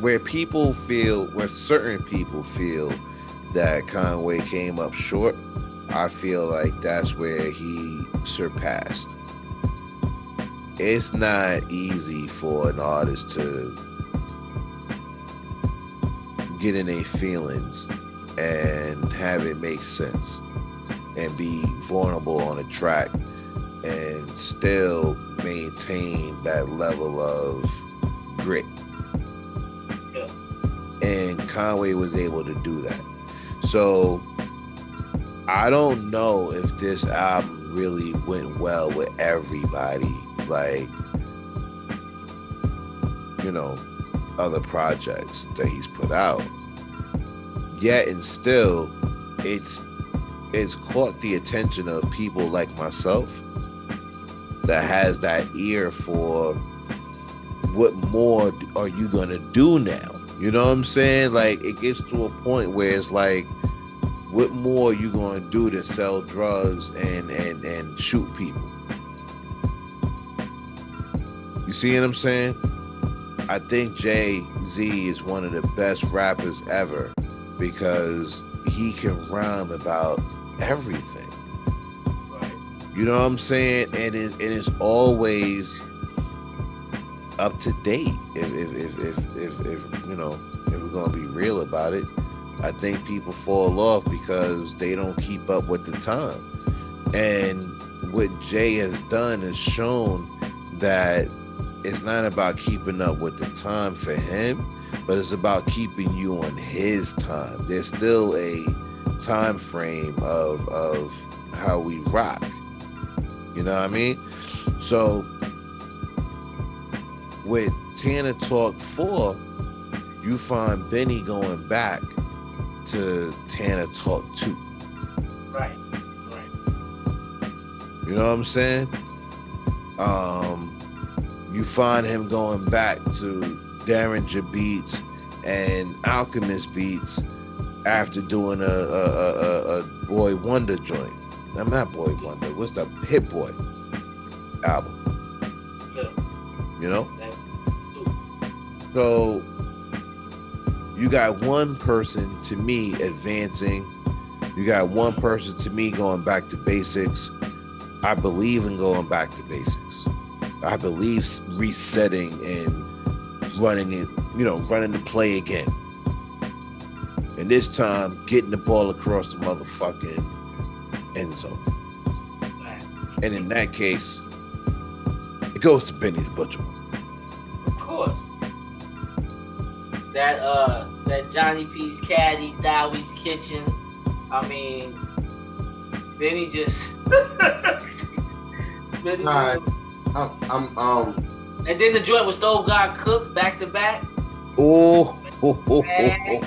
where certain people feel that Conway came up short, I feel like that's where he surpassed. It's not easy for an artist to get in their feelings and have it make sense and be vulnerable on a track and still maintain that level of grit. Yeah. And Conway was able to do that. So I don't know if this album really went well with everybody, like, you know, other projects that he's put out. Yet and still, it's caught the attention of people like myself that has that ear for what more are you gonna do now? You know what I'm saying? Like, it gets to a point where it's like, what more are you gonna do to sell drugs and shoot people? You see what I'm saying? I think Jay-Z is one of the best rappers ever because he can rhyme about everything. Right. You know what I'm saying? And it is always up to date. If you know, if we're gonna be real about it, I think people fall off because they don't keep up with the time. And what Jay has done is shown that it's not about keeping up with the time for him, but it's about keeping you on his time. There's still a time frame of how we rock. You know what I mean? So with Tana Talk 4, you find Benny going back to Tana Talk 2. Right. You know what I'm saying? You find him going back to Derringer beats and Alchemist beats after doing a Boy Wonder joint. I'm not Boy Wonder. What's the Hit Boy album? Yeah. You know? So you got one person to me advancing. You got one person to me going back to basics. I believe in going back to basics. I believe resetting and running it, you know, running the play again. And this time, getting the ball across the motherfucking end zone. And in that case, it goes to Benny the Butcher. Of course. That Johnny P's Caddy, Dowie's Kitchen. I mean, Benny just. Benny Nah, just and then the joint with Stove God Cooks back to back. Oh. Going back to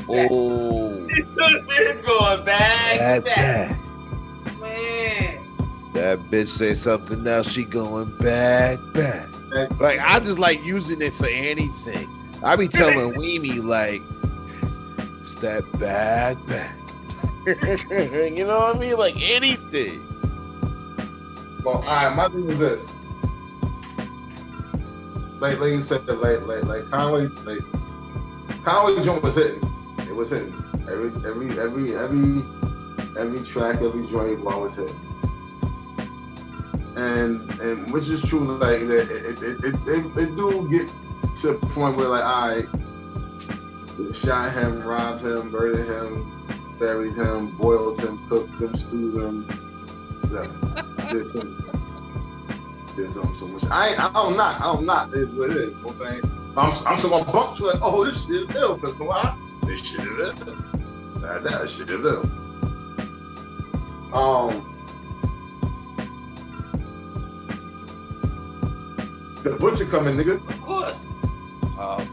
back. Man. That bitch say something else, she going back. Like, I just like using it for anything. I be telling Weemy, like, step back. You know what I mean? Like, anything. well, all right, my thing is this. Like you said, like Conway joint was hitting. It was hitting. Every track, every joint was hitting. And which is true, like it do get to a point where, like, all right, they shot him, robbed him, murdered him, buried him, boiled him, cooked him, stewed him, did something so much. I don't knock. It is what it is. You know what I'm saying? I'm still gonna bump to, like, oh, this shit is ill, because why? This shit is ill. That shit is ill. The Butcher coming, nigga. Of course.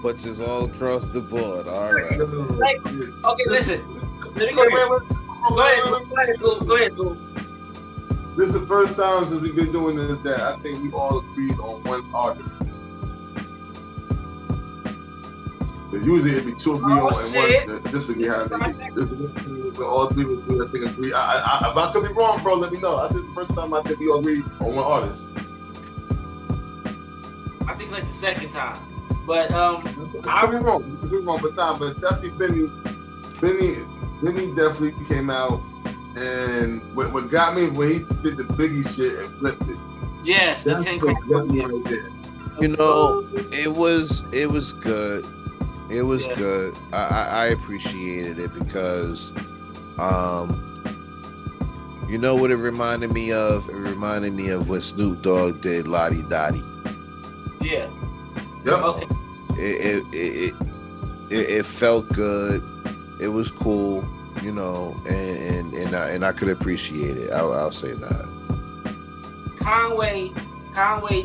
Butchers all across the board. All right. Like, okay, listen. Let me go ahead. Go ahead, Boo. This is the first time since we've been doing this that I think we all agreed on one artist. But usually it'd be two agree on and one disagree. This is all three would I think agree. If I could be wrong, bro, let me know. I think the first time I think we all agreed on one artist. I think it's like the second time. But I could be wrong, but definitely Benny definitely came out, and what got me when he did the Biggie shit and flipped it. yes, the That's 10 what got me Chronicle. right there. You know, it was good. It was Yeah. good. I appreciated it because, you know what it reminded me of? It reminded me of when Snoop Dogg did Lottie Dottie. Yeah. Yep. Okay. It felt good. It was cool, you know, and I could appreciate it. I'll say that. Conway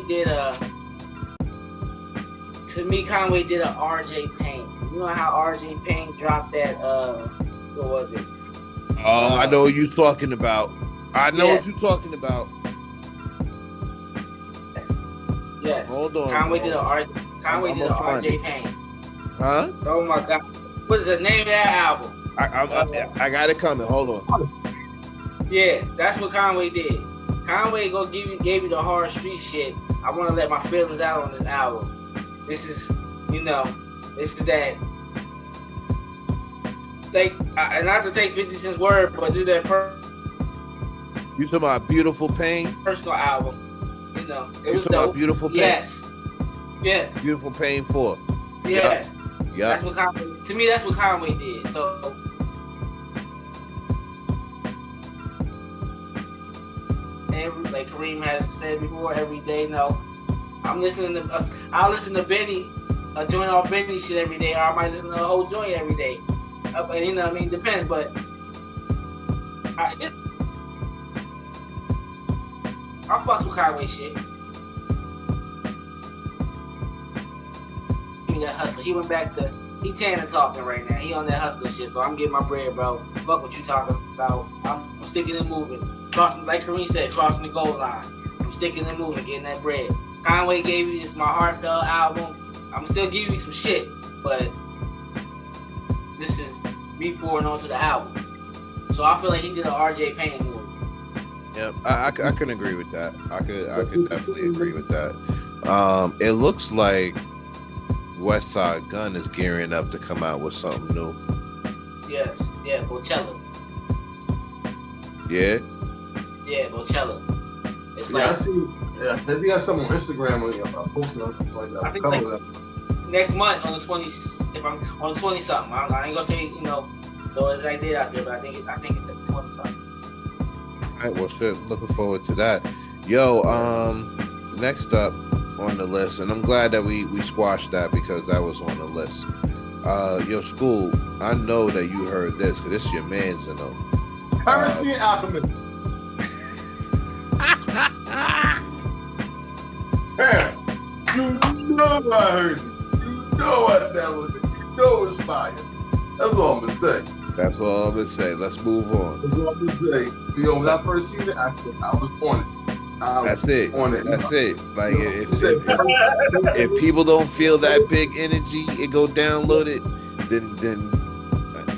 did to me, Conway did a RJ Payne. You know how RJ Payne dropped that what was it? I know what you're talking about. I know yes. what you're talking about. Yes. Hold on. Conway bro. did a RJ Payne. Huh? Oh my God. What is the name of that album? I got it coming. Hold on. Yeah, that's what Conway did. Conway gave you the hard street shit. I want to let my feelings out on this album. This is that. Like, not to take 50 Cent's word, but this is that You talking about Beautiful Pain? personal album. You know, it was talking about dope. Beautiful Pain? Yes. Beautiful Pain 4. Yes. Yeah. That's what Conway. To me, that's what Conway did. So. Like Kareem has said before, every day. No, I'm listening to us. I listen to Benny, joint off Benny shit every day, or I might listen to a whole joint every day. And you know what I mean? Depends, but I fucks with Conway shit. He that hustler. He went back to Tana talking right now. He on that hustler shit. So I'm getting my bread, bro. Fuck what you talking about. I'm sticking and moving. Crossing, like Kareem said, crossing the goal line. I'm sticking and moving, getting that bread. Conway gave you this my heartfelt album. I'm still giving you some shit, but this is me pouring onto the album. So I feel like he did an RJ Payne movie. Yep, I can agree with that. I could definitely agree with that. It looks like Westside Gunn is gearing up to come out with something new. Yes, yeah, Coachella. Yeah. Yeah, Coachella. It's Yeah, like I see. Yeah, they got something on Instagram when you're posting up. It's like I a think cover like that. next month on the 20, if I'm on the 20 something. I ain't gonna say, you know, though it's like did out there, but I think it's at the 20 something. All right, well, shit, looking forward to that. Yo, next up on the list, and I'm glad that we squashed that because that was on the list. Yo, School, I know that you heard this because this is your man's, you know. Currency and Alchemist. Man, you know I heard it. You know I downloaded it. You know it's fire. That's all I'm gonna say. That's all I'm gonna say. Let's move on. That's all I'm gonna say. You know, when I first seen it, I was on it. That's it. On it. That's it. Like if people don't feel that big energy and go download it, then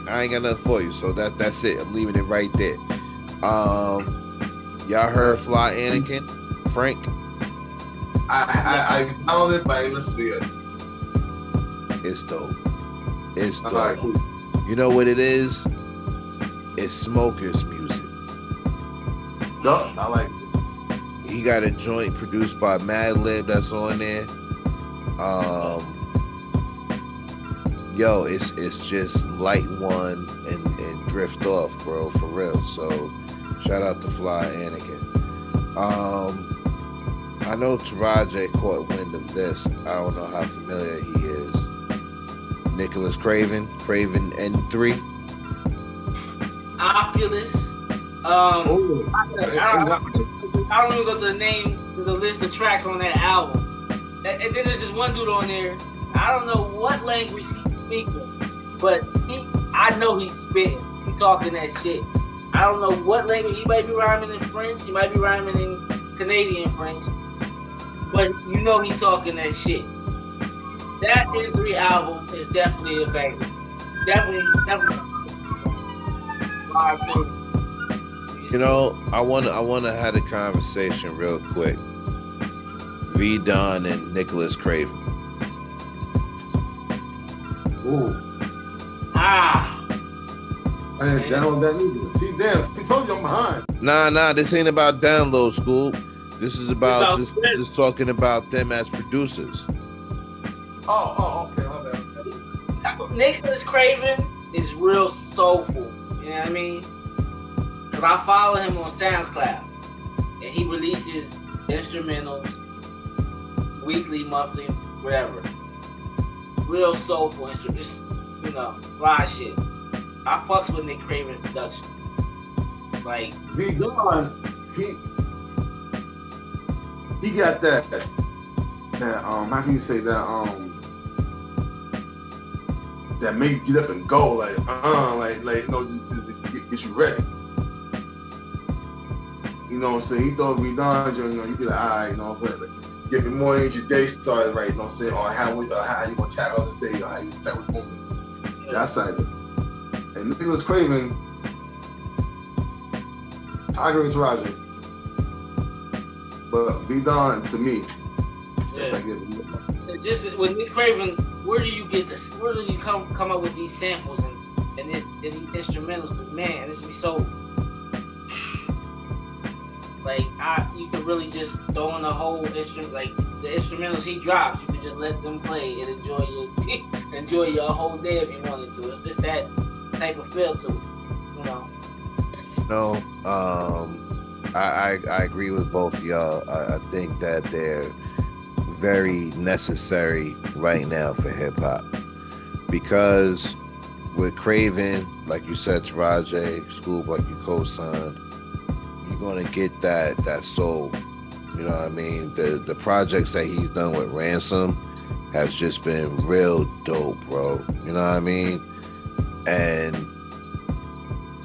I ain't got nothing for you. So that's it. I'm leaving it right there. Y'all heard Fly Anakin, Frank? I found it, but I ain't listened to it. It's dope. It's dope. All right, cool. You know what it is? It's Smoker's music. No, I like it. He got a joint produced by Madlib that's on there. Yo, it's just light one and drift off, bro, for real. So shout out to Fly Anakin. I know Taraji caught wind of this. I don't know how familiar he is. Nicholas Craven N3. Oculus. I don't even go to the name, to the list of tracks on that album. And then there's just one dude on there. I don't know what language he's speaking, but I know he's spitting. He's talking that shit. I don't know what language. He might be rhyming in French. He might be rhyming in Canadian French. But you know he's talking that shit. That N3 album is definitely a banger. Definitely. You know, I wanna have a conversation real quick. V Don and Nicholas Craven. Ooh. Ah. I didn't download that either. See, damn, he told you I'm behind. Nah, this ain't about download school. This is about It's just talking about them as producers. Okay, my bad. Nicholas Craven is real soulful. You know what I mean? Cause I follow him on SoundCloud, and he releases instrumentals weekly, monthly, whatever. Real soulful instrument, just fly shit. I fucks with Nick Craven's production. Like B Don, he got that how can you say that that make you get up and go like just get you ready. You know what I'm saying? He thought B Don, you be like, alright, but give me more energy, your day started right, you know what I'm saying? Or how you gonna tackle this day, or how you tackle the moment. That's like it. And Nicholas Craven, I agree with Roger. But B Don, to me, yeah. Just with Nick Craven, where do you get this? Where do you come up with these samples and these instrumentals? Cause man, this be so like you could really just throw in a whole instrument, like the instrumentals he drops. You could just let them play and enjoy your whole day if you wanted to. It's just that type of feel to it, No, I agree with both of y'all. I think that they're very necessary right now for hip hop, because with Craven, like you said, Taraji, Schoolboy, you co-signed, you're gonna get that soul. You know what I mean? The projects that he's done with Ransom has just been real dope, bro. You know what I mean? And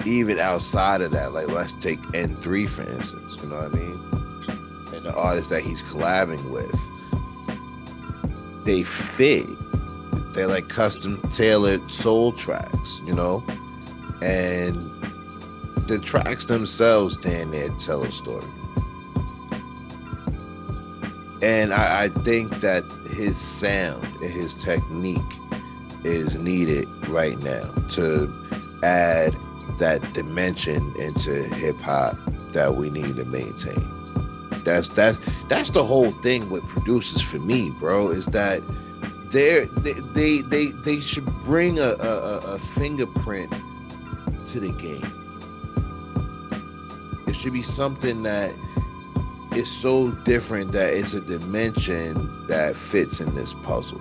even outside of that, like let's take N3 for instance, you know what I mean? And the artists that he's collabing with, they fit. They're like custom tailored soul tracks, and the tracks themselves stand there to tell a story. And I think that his sound and his technique is needed right now to add that dimension into hip hop that we need to maintain. That's the whole thing with producers for me, bro, is that they should bring a fingerprint to the game. It should be something that is so different that it's a dimension that fits in this puzzle.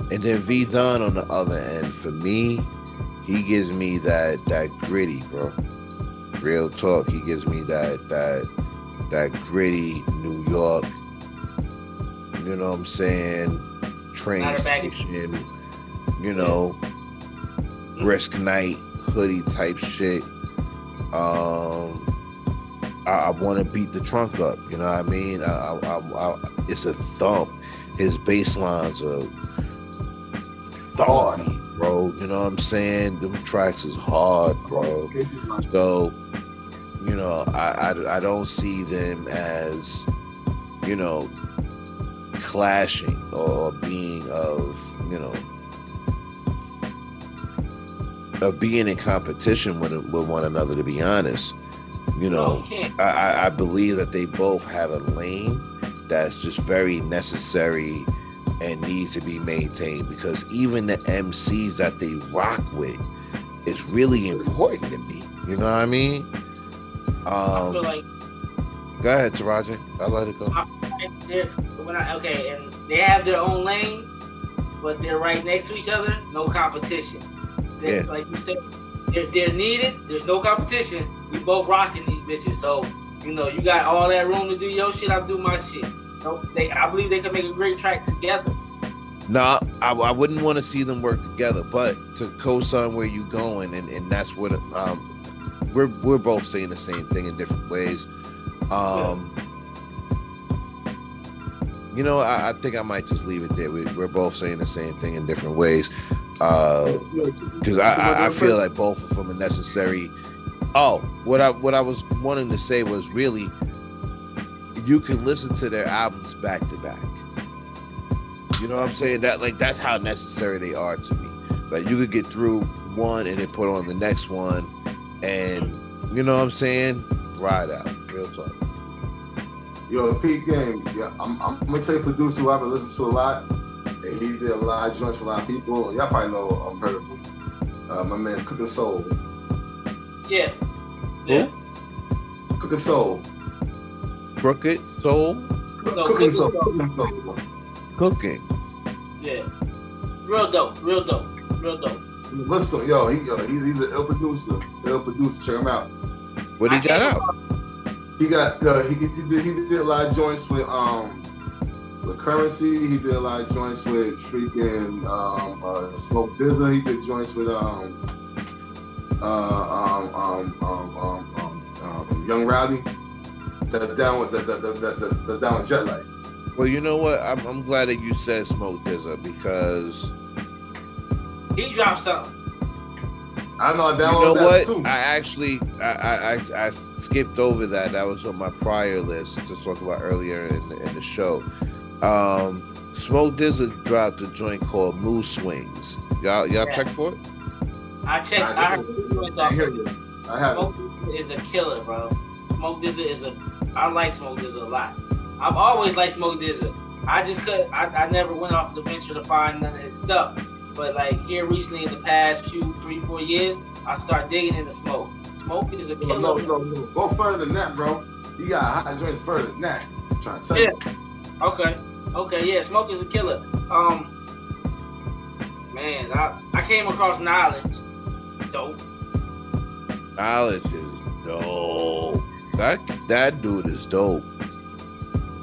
And then V Don on the other end, for me, he gives me that gritty, bro. Real talk. He gives me that gritty New York, you know what I'm saying, train station, brisk night, hoodie type shit. I want to beat the trunk up, you know what I mean? It's a thump. His bass lines are thumpy, bro. You know what I'm saying? Them tracks is hard, bro. So, I don't see them as, clashing or being of being in competition with one another, to be honest. I believe that they both have a lane that's just very necessary and needs to be maintained, because even the MCs that they rock with is really important to me. You know what I mean? I feel like. Go ahead, Taraji. I'll let it go. And they have their own lane, but they're right next to each other. No competition. Like you said, they're needed. There's no competition. We both rocking these bitches. So, you got all that room to do your shit. I'll do my shit. I believe they could make a great track together. No, I wouldn't want to see them work together, but to co-sign where you going, and that's what we're both saying the same thing in different ways. I think I might just leave it there. We're both saying the same thing in different ways, because I feel like both of them are necessary. Oh, what I was wanting to say was, really, you can listen to their albums back to back. You know what I'm saying? That like that's how necessary they are to me. Like you could get through one and then put on the next one, and you know what I'm saying? Ride out, real talk. Yo, Pete Game, yeah, I'm gonna tell you a producer who I've been listening to a lot, and he did a lot of joints for a lot of people. Y'all probably know heard of him. My man Cooking Soul. Yeah. Yeah. Cooking Soul. Crooked Soul? Cooking Soul. Cooking Soul. Cooking. Yeah. Real dope. Real dope. Real dope. Listen, he's an ill producer. Check him out. What he got out? He got he did a lot of joints with Currency. He did a lot of joints with freaking Smoke Dizza. He did joints with Young Rowdy. That's down with the down with Jet Light. Well, you know what? I'm glad that you said Smoke Dizza because he dropped something. I know. I you know downloaded that what? too. I actually I skipped over that. That was on my prior list to talk about earlier in the show. Smoke Dizza dropped a joint called Moodswings. Y'all check for it? I checked. I heard you. I have Smoke Dizza is a killer, bro. Smoke Dizza is I like Smoke Dizza a lot. I've always liked Smoke Dizza. I just couldn't. I never went off the venture to find none of his stuff. But like here recently in the past 3-4 years, I start digging into Smoke. Smoke is a killer. No. Go further than that, bro. You got hot joints further than that. I'm trying to tell you. Okay, yeah, Smoke is a killer. Man, I came across Knowledge. Dope. Knowledge is dope. That dude is dope. You know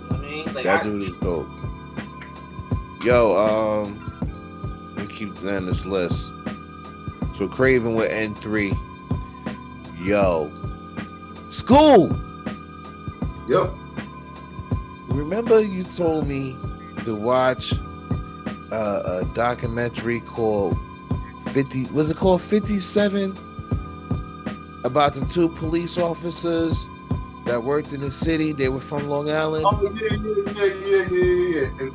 what I mean? Like That dude is dope. Yo, let me keep down this list. So Craven with N3. Yo. School. Yep. Remember you told me to watch a documentary called 50, was it called 57? About the two police officers that worked in the city. They were from Long Island. Oh, yeah.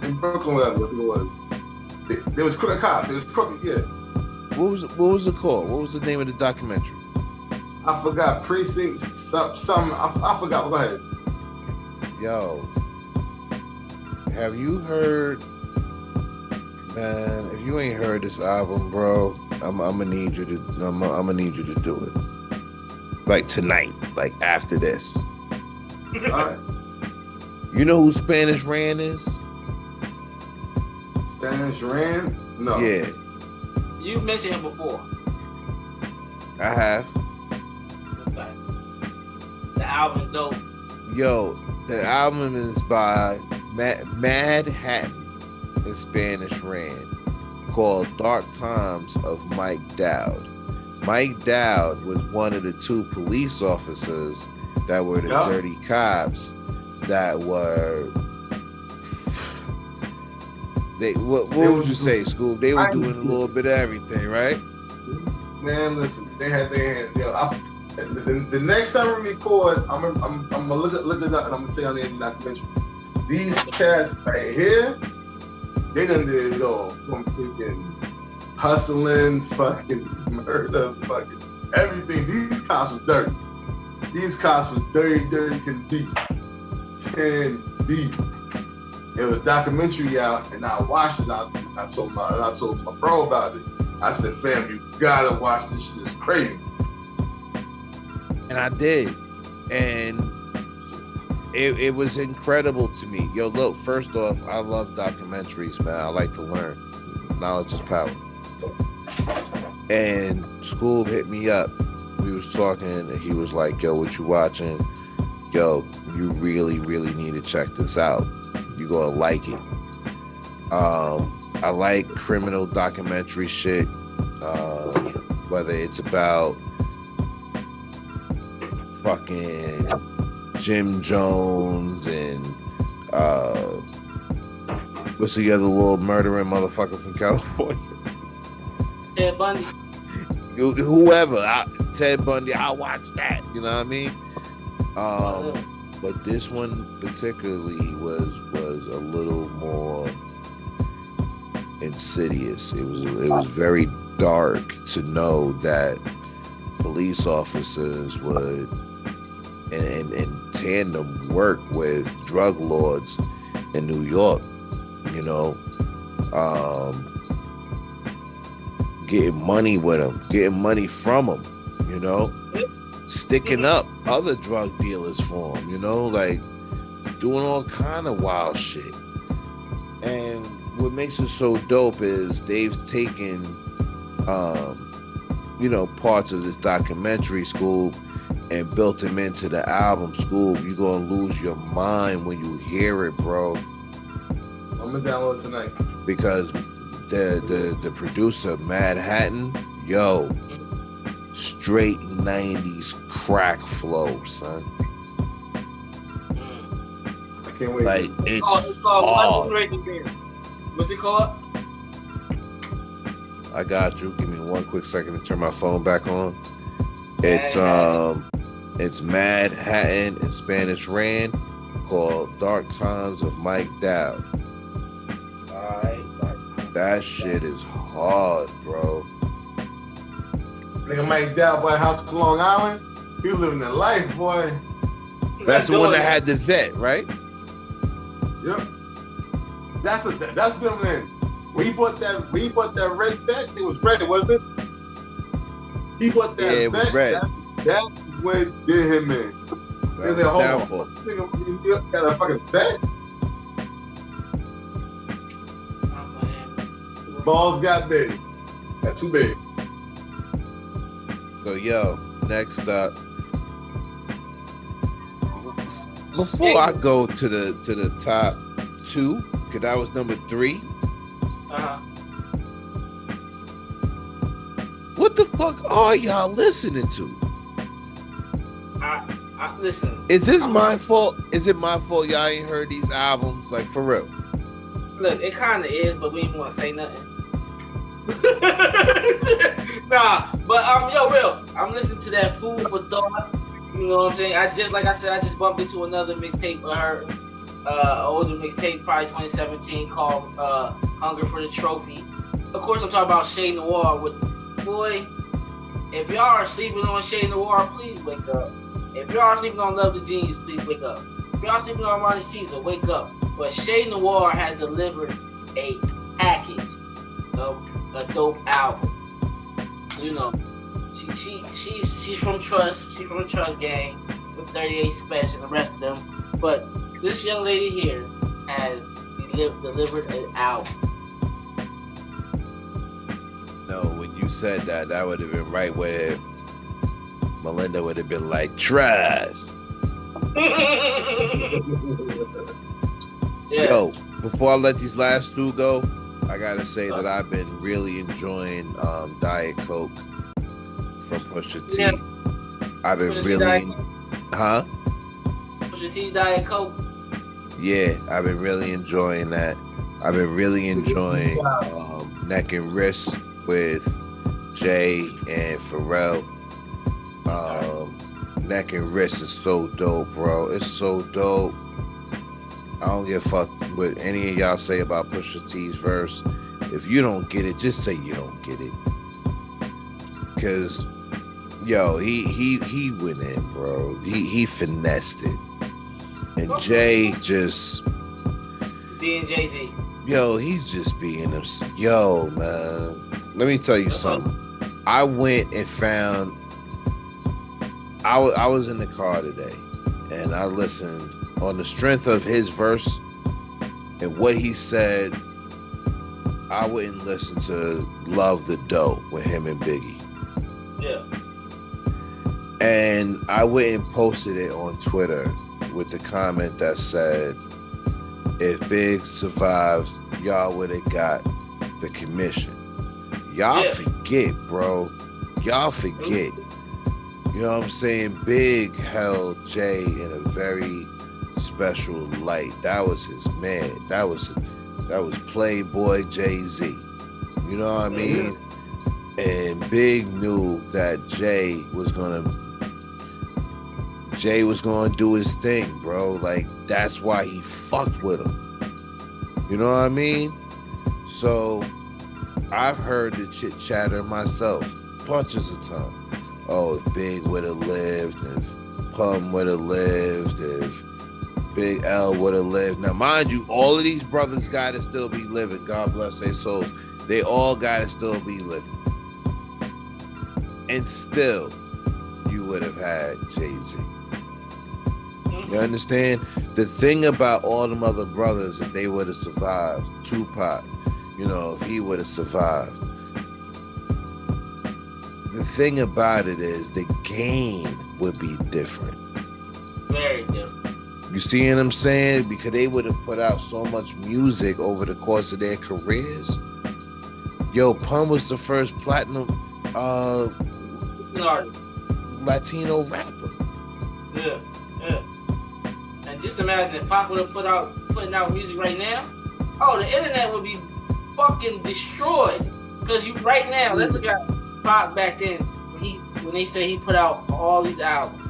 In Brooklyn, I think it was. There was crooked cops. There was crooked, yeah. What was it called? What was the name of the documentary? I forgot. Precinct, something. I forgot. Go ahead. Yo, have you heard, man? If you ain't heard this album, bro, I'm gonna need you to do it. Like tonight, like after this. All right. You know who Spanish Ran is? Spanish Ran? No. Yeah, you mentioned him before. I have. Okay. The album is dope. Yo, the album is by Mad Hatton and Spanish Ran, called Dark Times of Mike Dowd. Mike Dowd was one of the two police officers that were the dirty cops that were. What would you say, Scoob? They were doing a little bit of everything, right? Man, listen, they had. The next time we record, I'm gonna look it up and I'm gonna say on the end of the documentary. These cats right here, they done did it all. From freaking hustling, fucking murder, fucking everything. These cops was dirty. These cops was dirty can be. There was a documentary out and I watched it. I told my bro about it. I said, fam, you gotta watch this shit. It's crazy. And I did. And it was incredible to me. Yo, look, first off, I love documentaries, man. I like to learn. Knowledge is power. And School hit me up. We was talking and he was like, yo, what you watching? Yo, you really, really need to check this out. You're gonna like it. I like criminal documentary shit. Whether it's about fucking Jim Jones and what's the other little murdering motherfucker from California? Ted Bundy. Whoever, Ted Bundy, I'll watch that. You know what I mean? But this one particularly was a little more insidious. It was very dark to know that police officers would in tandem work with drug lords in New York, you know, getting money with them, getting money from them, you know, sticking up other drug dealers for them, you know, like doing all kind of wild shit. And what makes it so dope is they've taken, you know, parts of this documentary School and built them into the album. School, you're gonna lose your mind when you hear it, bro. I'm gonna download tonight. Because the producer, Mad Hatton, yo, straight 90s crack flow, son. I can't wait. Like it's called what's it called? I got you. Give me one quick second to turn my phone back on. It's Mad Hatton in Spanish Rand, called Dark Times of Mike Dowd. That shit is hard, bro. Nigga Mike Dowd by House of Long Island. You living that life, boy. That's the one that had the vet, right? Yep. That's them then. When he bought that red vet, it was red, wasn't it? He bought that it vet. Was red. That's what did him in. They said, hold on, nigga, you got a fucking vet? Balls got big. Got too big. So yo, next up. Before I go to the top 2, because that was number 3. What the fuck are y'all listening to? I listen. Is this my fault? Is it my fault y'all ain't heard these albums? Like, for real? Look, it kind of is, but we ain't want to say nothing. Nah, but yo, real. I'm listening to that Food for Thought. You know what I'm saying? I just bumped into another mixtape of her, older mixtape, probably 2017, called Hunger for the Trophy. Of course, I'm talking about Shade Noir. With boy, if y'all are sleeping on Shade Noir, please wake up. If y'all are sleeping on Love the Genius, please wake up. If y'all are sleeping on Ronnie Caesar, wake up. But Shade Noir has delivered a package of a dope album. You know, she's from Trust. She's from the Trust gang with 38 Special and the rest of them. But this young lady here has delivered an album. No, when you said that would have been right where Melinda would have been like, trust. Yeah. Yo, before I let these last 2 go, I gotta say that I've been really enjoying Diet Coke from Pusha T. Yeah. I've been Pusha T Diet Coke. Yeah, I've been really enjoying that. I've been really enjoying Neck and Wrist with Jay and Pharrell. Neck and Wrist is so dope, bro. It's so dope. I don't give a fuck what any of y'all say about Pusha T's verse. If you don't get it, just say you don't get it. Cause yo, he went in, bro. He finessed it. And Jay just being Jay-Z. Yo, he's just being him. Yo, man. Let me tell you something. I went and found I was in the car today and I listened on the strength of his verse and what he said. I wouldn't listen to Love the Dough with him and Biggie. Yeah. And I went and posted it on Twitter with the comment that said, if Big survives, y'all would have got the commission. Y'all forget, bro. Y'all forget. You know what I'm saying? Big held Jay in a very special light. That was his man. That was Playboy Jay-Z. You know what I mean? And Big knew that Jay was gonna do his thing, bro. Like, that's why he fucked with him. You know what I mean? So I've heard the chit chatter myself bunches of times. Oh, if Big would have lived, if Pum would have lived, if Big L would have lived. Now, mind you, all of these brothers got to still be living. God bless their souls. They all got to still be living. And still, you would have had Jay-Z. You understand? The thing about all them other brothers, if they would have survived, Tupac, you know, if he would have survived, the thing about it is the game would be different. Very different. You see what I'm saying? Because they would have put out so much music over the course of their careers. Yo, Pun was the first platinum Latino rapper. Yeah. And just imagine if Pac would have putting out music right now. Oh, the internet would be fucking destroyed. Cause you right now, let's look at Pac back then when they say he put out all these albums.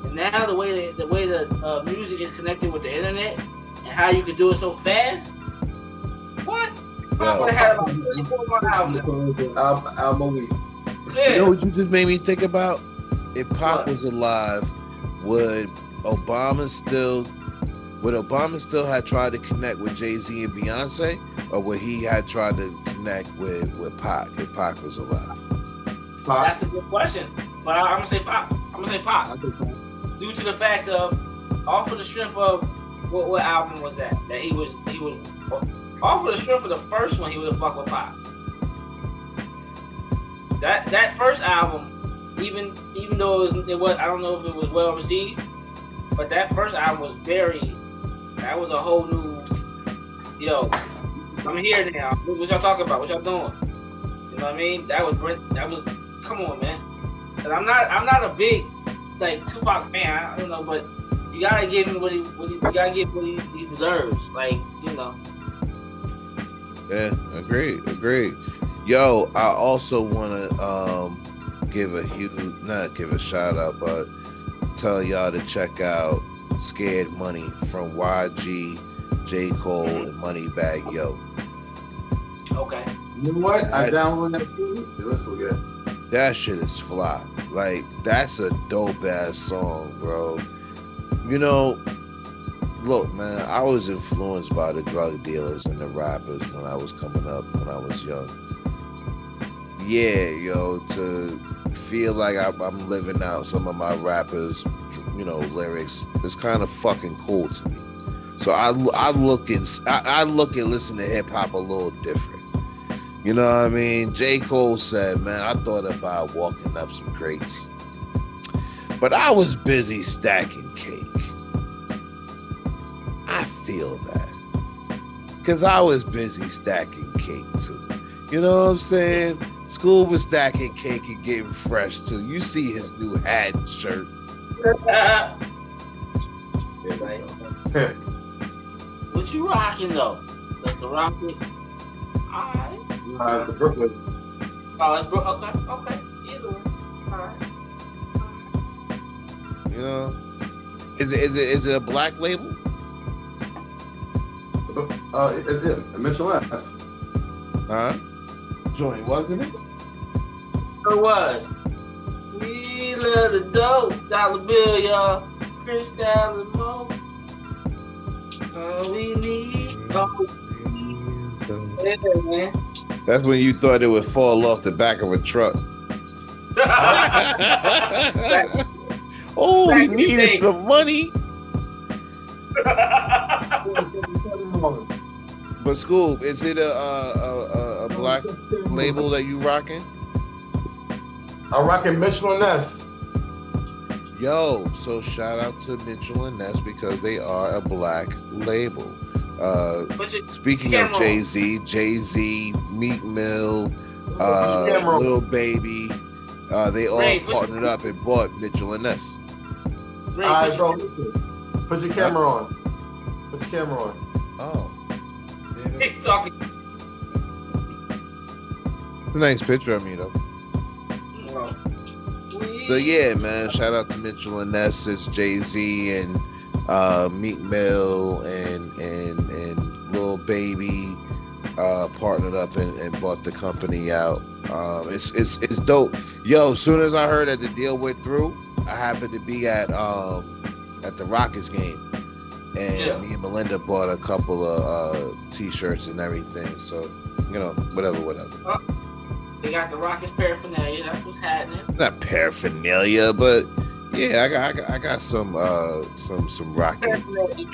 And now the way the music is connected with the internet and how you could do it so fast. What? Pac would have had about 34 more albums. Album a week. Yeah. You know what you just made me think about? If Pac was alive, would Obama still have tried to connect with Jay-Z and Beyonce, or would he have tried to connect with Pac if Pac was alive? That's a good question, but I'm gonna say Pac. Due to the fact of, off of the strength of what album was that? That he was off of the strength of the first one, he would have fucked with Pac. That first album, even though it was I don't know if it was well received, but that first album was that was a whole new, yo, I'm here now. What y'all talking about? What y'all doing? You know what I mean? That was come on, man. And I'm not a big like Tupac fan. I don't know, but you gotta give him what he deserves. Like, you know. Yeah, agreed. Yo, I also wanna not give a shout out, but tell y'all to check out Scared Money from YG, J. Cole, and Moneybagg Yo. Okay. You know what? I downloaded that too. Let's forget. That shit is fly. Like, that's a dope ass song, bro. You know, look, man, I was influenced by the drug dealers and the rappers when I was coming up, when I was young. Yeah, yo, to feel like I'm living out some of my rappers, you know, lyrics, it's kind of fucking cool to me. So I look and listen to hip hop a little different. You know what I mean? J. Cole said, man, I thought about walking up some crates, but I was busy stacking cake. I feel that. Because I was busy stacking cake too. You know what I'm saying? School was stacking cake and getting fresh too. You see his new hat and shirt. What you rocking though? That's the rocket. Alright. The Brooklyn. Oh, it's Brooklyn. Okay. Either one. Alright. You know? Is it a black label? It's him. Michelin. Huh? Joint, wasn't it? It was. We love the dope. Dollar bill, y'all. Crystal and Mo. All we need. Yeah, man. That's when you thought it would fall off the back of a truck. Oh, we needed some money. But Scoob, is it a black label that you rocking? I'm rocking Mitchell and Ness. Yo, so shout out to Mitchell and Ness because they are a black label. Speaking of Jay-Z, Meek Mill, Lil Baby, they all partnered up and bought Mitchell and Ness. All right, bro. Put your camera on. Put your camera on. Oh. He's talking. It's a nice picture of me though. So yeah, man, shout out to Mitchell and Ness. It's Jay-Z and Meek Mill and Lil Baby, partnered up and bought the company out. It's dope. Yo, as soon as I heard that the deal went through, I happened to be at the Rockets game, and me and Melinda bought a couple of t-shirts and everything. So, you know, whatever. They got the Rockets paraphernalia. That's what's happening. Not paraphernalia, but yeah, I got some Rocket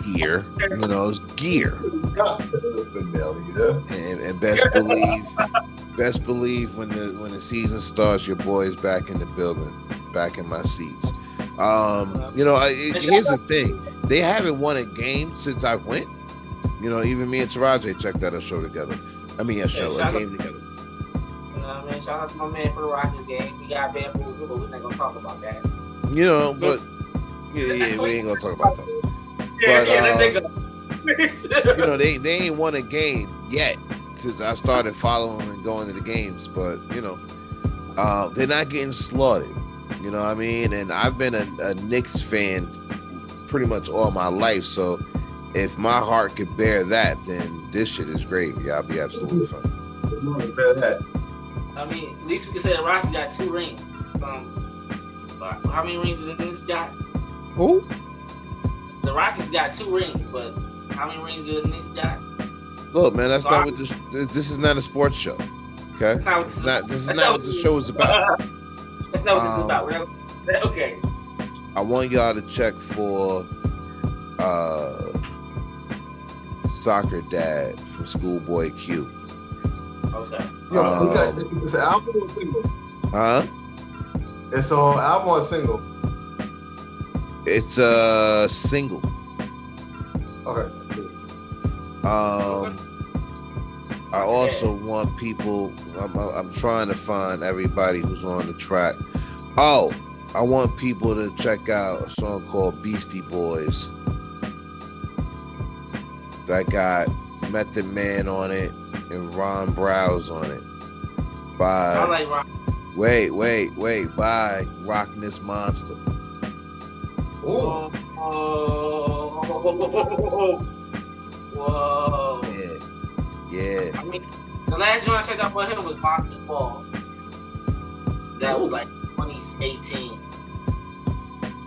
gear. You know, it's gear. And best believe when the season starts, your boy's back in the building, back in my seats. You know, here's the thing: they haven't won a game since I went. You know, even me and Taraji checked out a show together. I mean, a game together. You know what I mean? Shout out to my man for the Rockets game. We got Papoose, but we're not gonna talk about that. You know, but yeah, we ain't gonna talk about that. But, you know, they ain't won a game yet since I started following and going to the games. But you know, they're not getting slaughtered. You know what I mean? And I've been a Knicks fan pretty much all my life. So if my heart could bear that, then this shit is great. Yeah, I'll be absolutely fine. I mean, at least we can say the Rockets got 2 rings. How many rings did the Knicks got? Who? The Rockets got 2 rings, but how many rings did the Knicks got? Look, man, that's not what this is not a sports show. Okay? That's not what this is not what the show is about. That's not what this is about. Okay. I want y'all to check for Soccer Dad from Schoolboy Q. Okay. It's an album or single? Huh? It's an album or single? It's a single. Okay. I also want people. I'm trying to find everybody who's on the track. Oh, I want people to check out a song called Beastie Boys that got Method Man on it and Ron Browse on it. I like Ron. Wait, by Rockness Monster. Whoa. Yeah. I mean, the last joint I checked out for him was Monsters Ball. That was like 2018.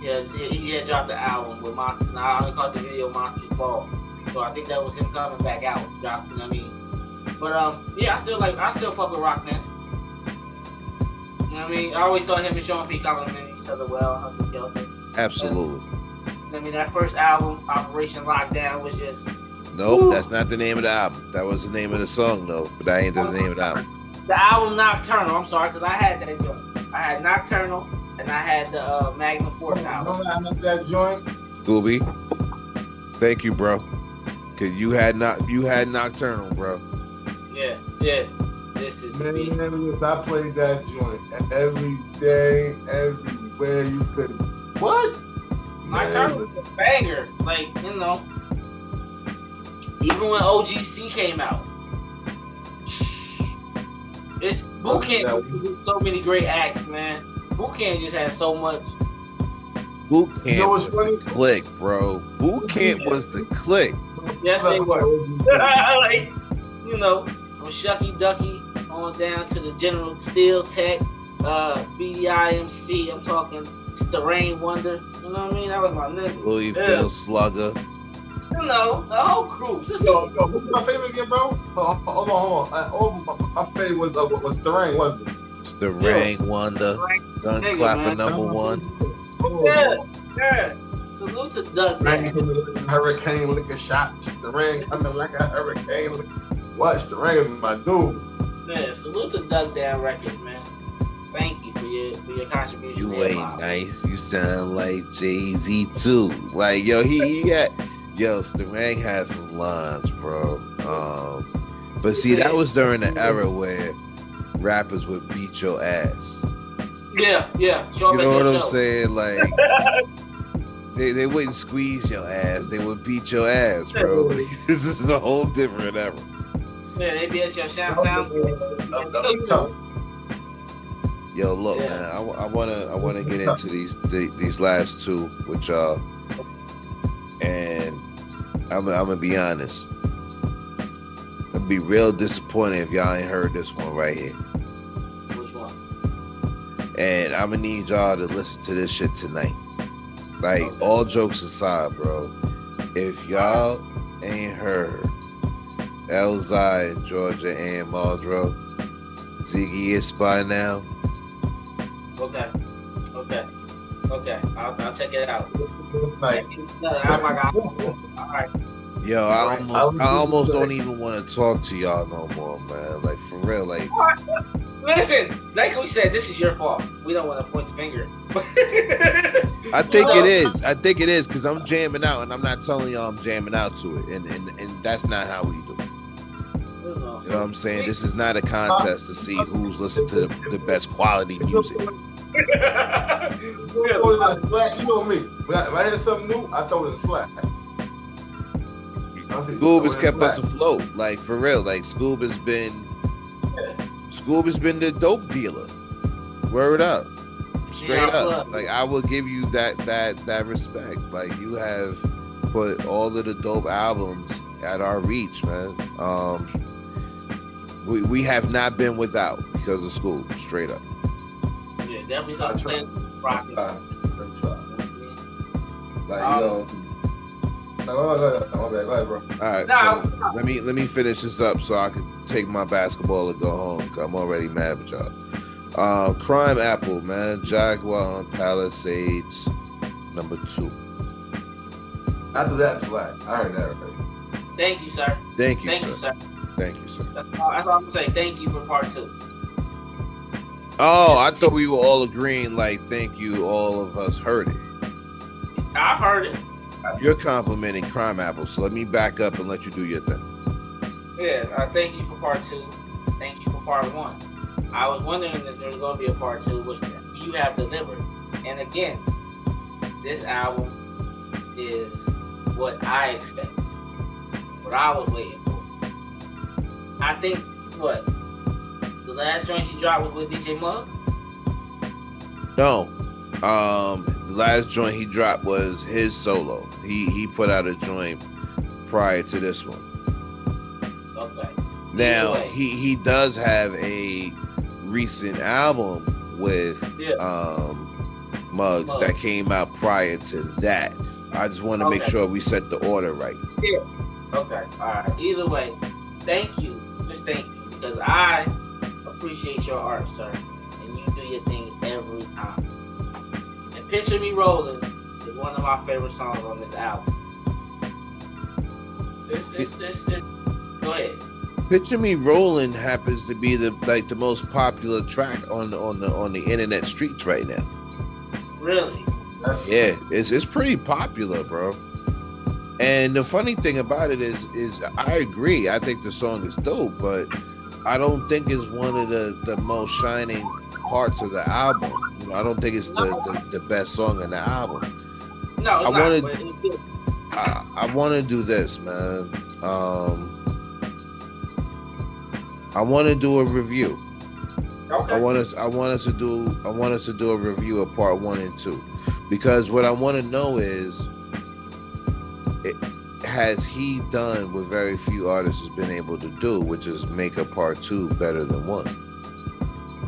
Yeah, he had dropped the album with Monsters. Now I only caught the video Monsters Ball. So I think that was him coming back out. You know what I mean? But yeah, I still fuck with Rockness. You know what I mean? I always thought him and Sean P complimenting each other well. Absolutely. I mean, that first album, Operation Lockdown, was just... Nope, Woo. That's not the name of the album. That was the name of the song, though. But that ain't the name of the album. The album Nocturnal, I'm sorry, because I had that joint. I had Nocturnal, and I had the Magnum Force album. I had that joint. Scooby, thank you, bro. Cause you had Nocturnal, bro. Yeah. This is Man, I played that joint every day, everywhere you could. What? Nocturnal was a banger. Like, you know, even when OGC came out. It's Boot Camp. So many great acts, man. Boot Camp just had so much. Boot Camp was the click, bro. Boot Camp was the click. Yes, they were. Like, you know, from Shucky Ducky on down to the General Steel Tech, BDIMC. I'm talking Rain Wonder. You know what I mean? That was my nigga. Louisville Slugger. You know, the whole crew. Who's my favorite again, bro? Hold on. My favorite was Starang, wasn't it? Starang Wonder. Gun Clapper #1. Yeah. Salute to Doug. Hurricane lick a shot. Starang coming like a hurricane. What? Starang is my dude. Yeah, salute to Doug Down Records, man. Thank you for your contribution. You ain't nice. You sound like Jay-Z too. Like, yo, he got... Yo, Starang had some lines, bro. But see, that was during the era where rappers would beat your ass. Yeah. You know what I'm saying? Like, they wouldn't squeeze your ass. They would beat your ass, bro. Like, this is a whole different era. Yeah, they be at your sound. Yo, look, man. I wanna get into these last two with y'all, and I'm gonna be honest. I'd be real disappointed if y'all ain't heard this one right here. Which one? And I'm gonna need y'all to listen to this shit tonight. Like, all jokes aside, bro. If y'all ain't heard Elzai and Georgia and Muldrow, Ziggy is by now. Okay. I'll check it out. Like, Oh my God. All right. Yo, I almost don't even want to talk to y'all no more, man. Like, for real, like. Listen, like we said, this is your fault. We don't want to point the finger. I think it is. I think it is because I'm jamming out, and I'm not telling y'all I'm jamming out to it, and that's not how we do it. You know what I'm saying? This is not a contest to see who's listening to the best quality music. Slack, you know me. When I hear something new, I throw it in Slack. Scoob has kept us afloat, like for real. Like Scoob has been the dope dealer. Word up, straight up. Like I will give you that respect. Like you have put all of the dope albums at our reach, man. We have not been without because of Scoob, straight up. Yeah, definitely something rocking. Let me try. Like yo. Go ahead, bro. All right, so let me finish this up so I can take my basketball and go home. Cause I'm already mad with y'all. Crime Apple, man. Jaguar on Palisades, number 2. After that, Slack. I heard that already. Thank you, sir. Thank you, sir. Thank you, sir. That's all I'm gonna say. Thank you for part 2. Oh, I thought we were all agreeing. Like, thank you. All of us heard it. I've heard it. You're complimenting Crime Apple, so let me back up and let you do your thing. Yeah, thank you for part 2. Thank you for part 1. I was wondering if there was going to be a part 2, which you have delivered. And again, this album is what I expect, what I was waiting for. I think, the last joint he dropped was with DJ Mugg? No. The last joint he dropped was his solo. He put out a joint prior to this one. Okay. Now he does have a recent album with Muggs that came out prior to that. I just want to make sure we set the order right. Yeah. Okay. All right. Either way, thank you. Just thank you because I appreciate your art, sir, and you do your thing every time. Picture Me Rolling is one of my favorite songs on this album. Go ahead. Picture Me Rolling happens to be the most popular track on the internet streets right now. Really? Yeah, it's pretty popular, bro. And the funny thing about it is I agree. I think the song is dope, but I don't think it's one of the most shining parts of the album. I don't think it's the best song in the album. No, I want to do this, man. I want to do a review. Okay. I want us to do a review of part 1 and 2, because what I want to know is, has he done what very few artists has been able to do, which is make a part 2 better than 1,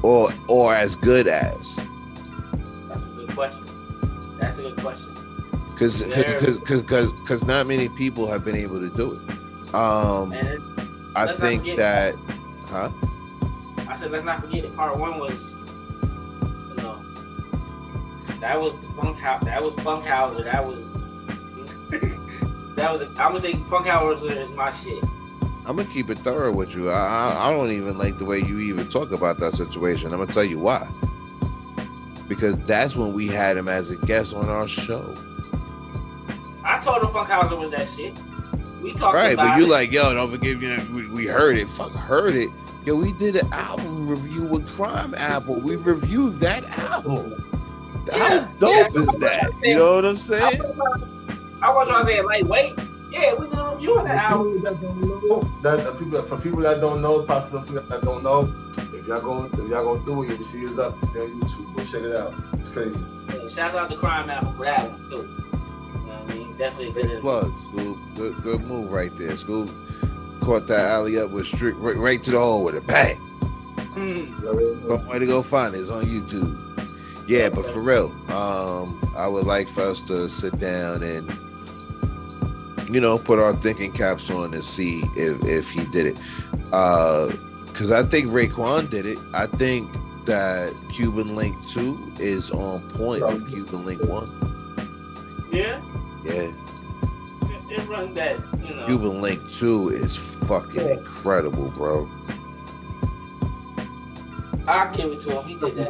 or as good as. That's a good question. Because not many people have been able to do it. I think that, huh? I said let's not forget that part 1 was, that was Funkhauser. I'm gonna say Funkhauser is my shit. I'm gonna keep it thorough with you. I don't even like the way you even talk about that situation. I'm gonna tell you why. Because that's when we had him as a guest on our show. I told him Funkhauser was that shit. We talked right, about but you it. like, yo, don't forget, we heard it. Fuck, heard it. Yo, we did an album review with Crime Apple. We reviewed that album. How dope is that? You know what I'm saying? I was trying to say it lightweight. Yeah, we did a review on that album. For people that don't know, popular people that don't know, if y'all go through it, you'll see it's up there on YouTube. Go check it out. It's crazy. Yeah, shout out to Crime Apple for that one too. You know what I mean? Definitely good. Plug, Scoob. Good move right there, Scoob. caught that alley up with strict right to the hole with a bang. Way to go find it. It's on YouTube. Yeah, but for real, I would like for us to sit down and put our thinking caps on and see if he did it. Because I think Raekwon did it. I think that Cuban Link 2 is on point with Cuban Link 1. Yeah. Yeah. It runs that, Cuban Link 2 is fucking incredible, bro. I'll give it to him. He did that.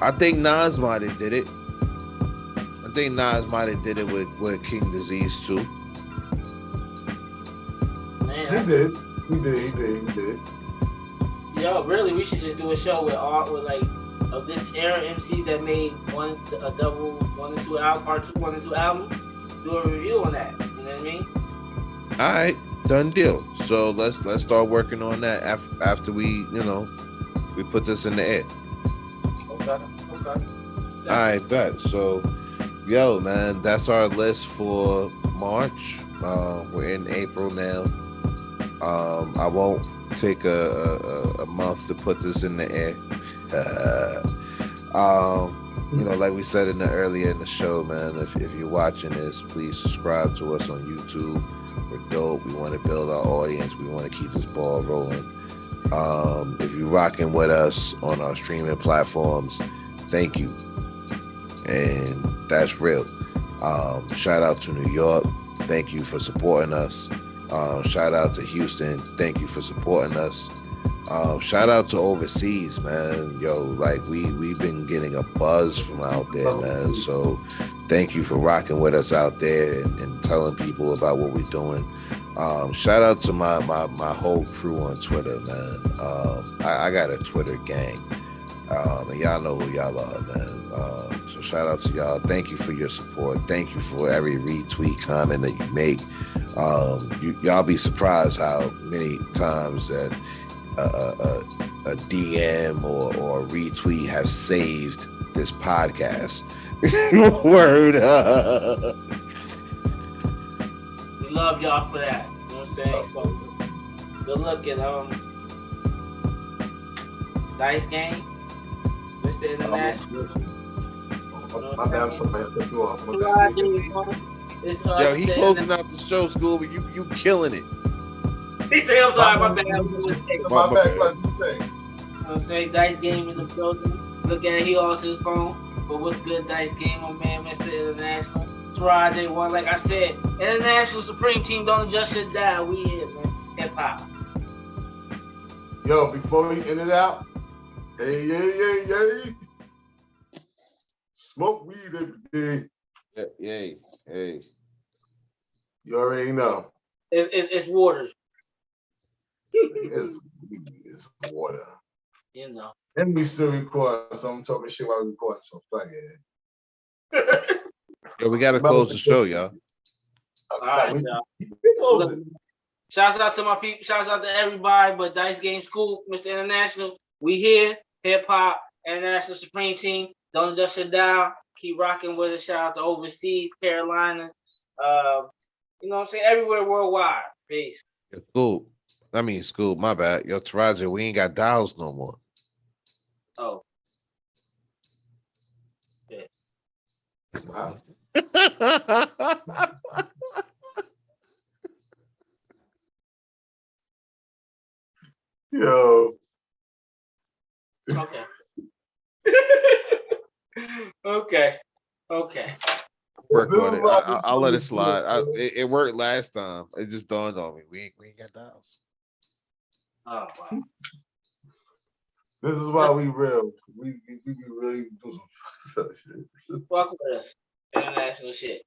I think Nas might have did it. I think Nas might have did it with King Disease too. Man, He did. Yo, really, we should just do a show with like of this era MCs that made a double 1 and 2 album, part 2, 1 and 2 album. Do a review on that. You know what I mean? All right, done deal. So let's start working on that after we we put this in the air. Okay. All right, bet. So, yo, man, that's our list for March. We're in April now. I won't take a month to put this in the air. Like we said earlier in the show, man, if you're watching this, please subscribe to us on YouTube. We're dope. We want to build our audience. We want to keep this ball rolling. If you're rocking with us on our streaming platforms, thank you. And that's real. Shout out to New York. Thank you for supporting us. Shout out to Houston. Thank you for supporting us. Shout out to overseas, man. Yo, like we've been getting a buzz from out there, man. So thank you for rocking with us out there and telling people about what we're doing. Shout out to my whole crew on Twitter, man. I got a Twitter gang. And y'all know who y'all are, man. So shout out to y'all. Thank you for your support. Thank you for every retweet, comment that you make. Y'all be surprised how many times that a DM or a retweet have saved this podcast. Word up. We love y'all for that. You know what I'm saying? So good luck at Dice Game, Mr. International. My bad, somebody put you off. My bad. Yo, he closing out the show, School, but you killing it. He said, I'm sorry, my bad. My bad. You know what I'm saying? Dice Game in the building. Look at it, he off his phone. But what's good, Dice Game, my man, Mr. International. Taraji one, like I said, International Supreme Team, don't adjust your dial. We here, man. Hip hop. Yo, before we end it out, hey. Smoke weed every day. Hey. You already know. It's water. It's water. You know. And we still record, so I'm talking shit while we recording, so fuck it. Yo, we gotta close the show, y'all. All right, y'all. Shouts out to my people. Shouts out to everybody, but Dice Game School, Mr. International. We here. Hip Hop, International Supreme Team. Don't adjust your dial. Keep rocking with us. Shout out to overseas, Carolina. You know what I'm saying? Everywhere worldwide. Peace. School. School. My bad. Yo, Taraji, we ain't got dials no more. Oh. Yeah. Wow. Yo. Okay. Okay. Work on it. I'll let it slide. It worked last time. It just dawned on me. We ain't got dials. Oh wow. This is why we real. We really do some shit. Fuck with us. International shit.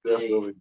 Definitely.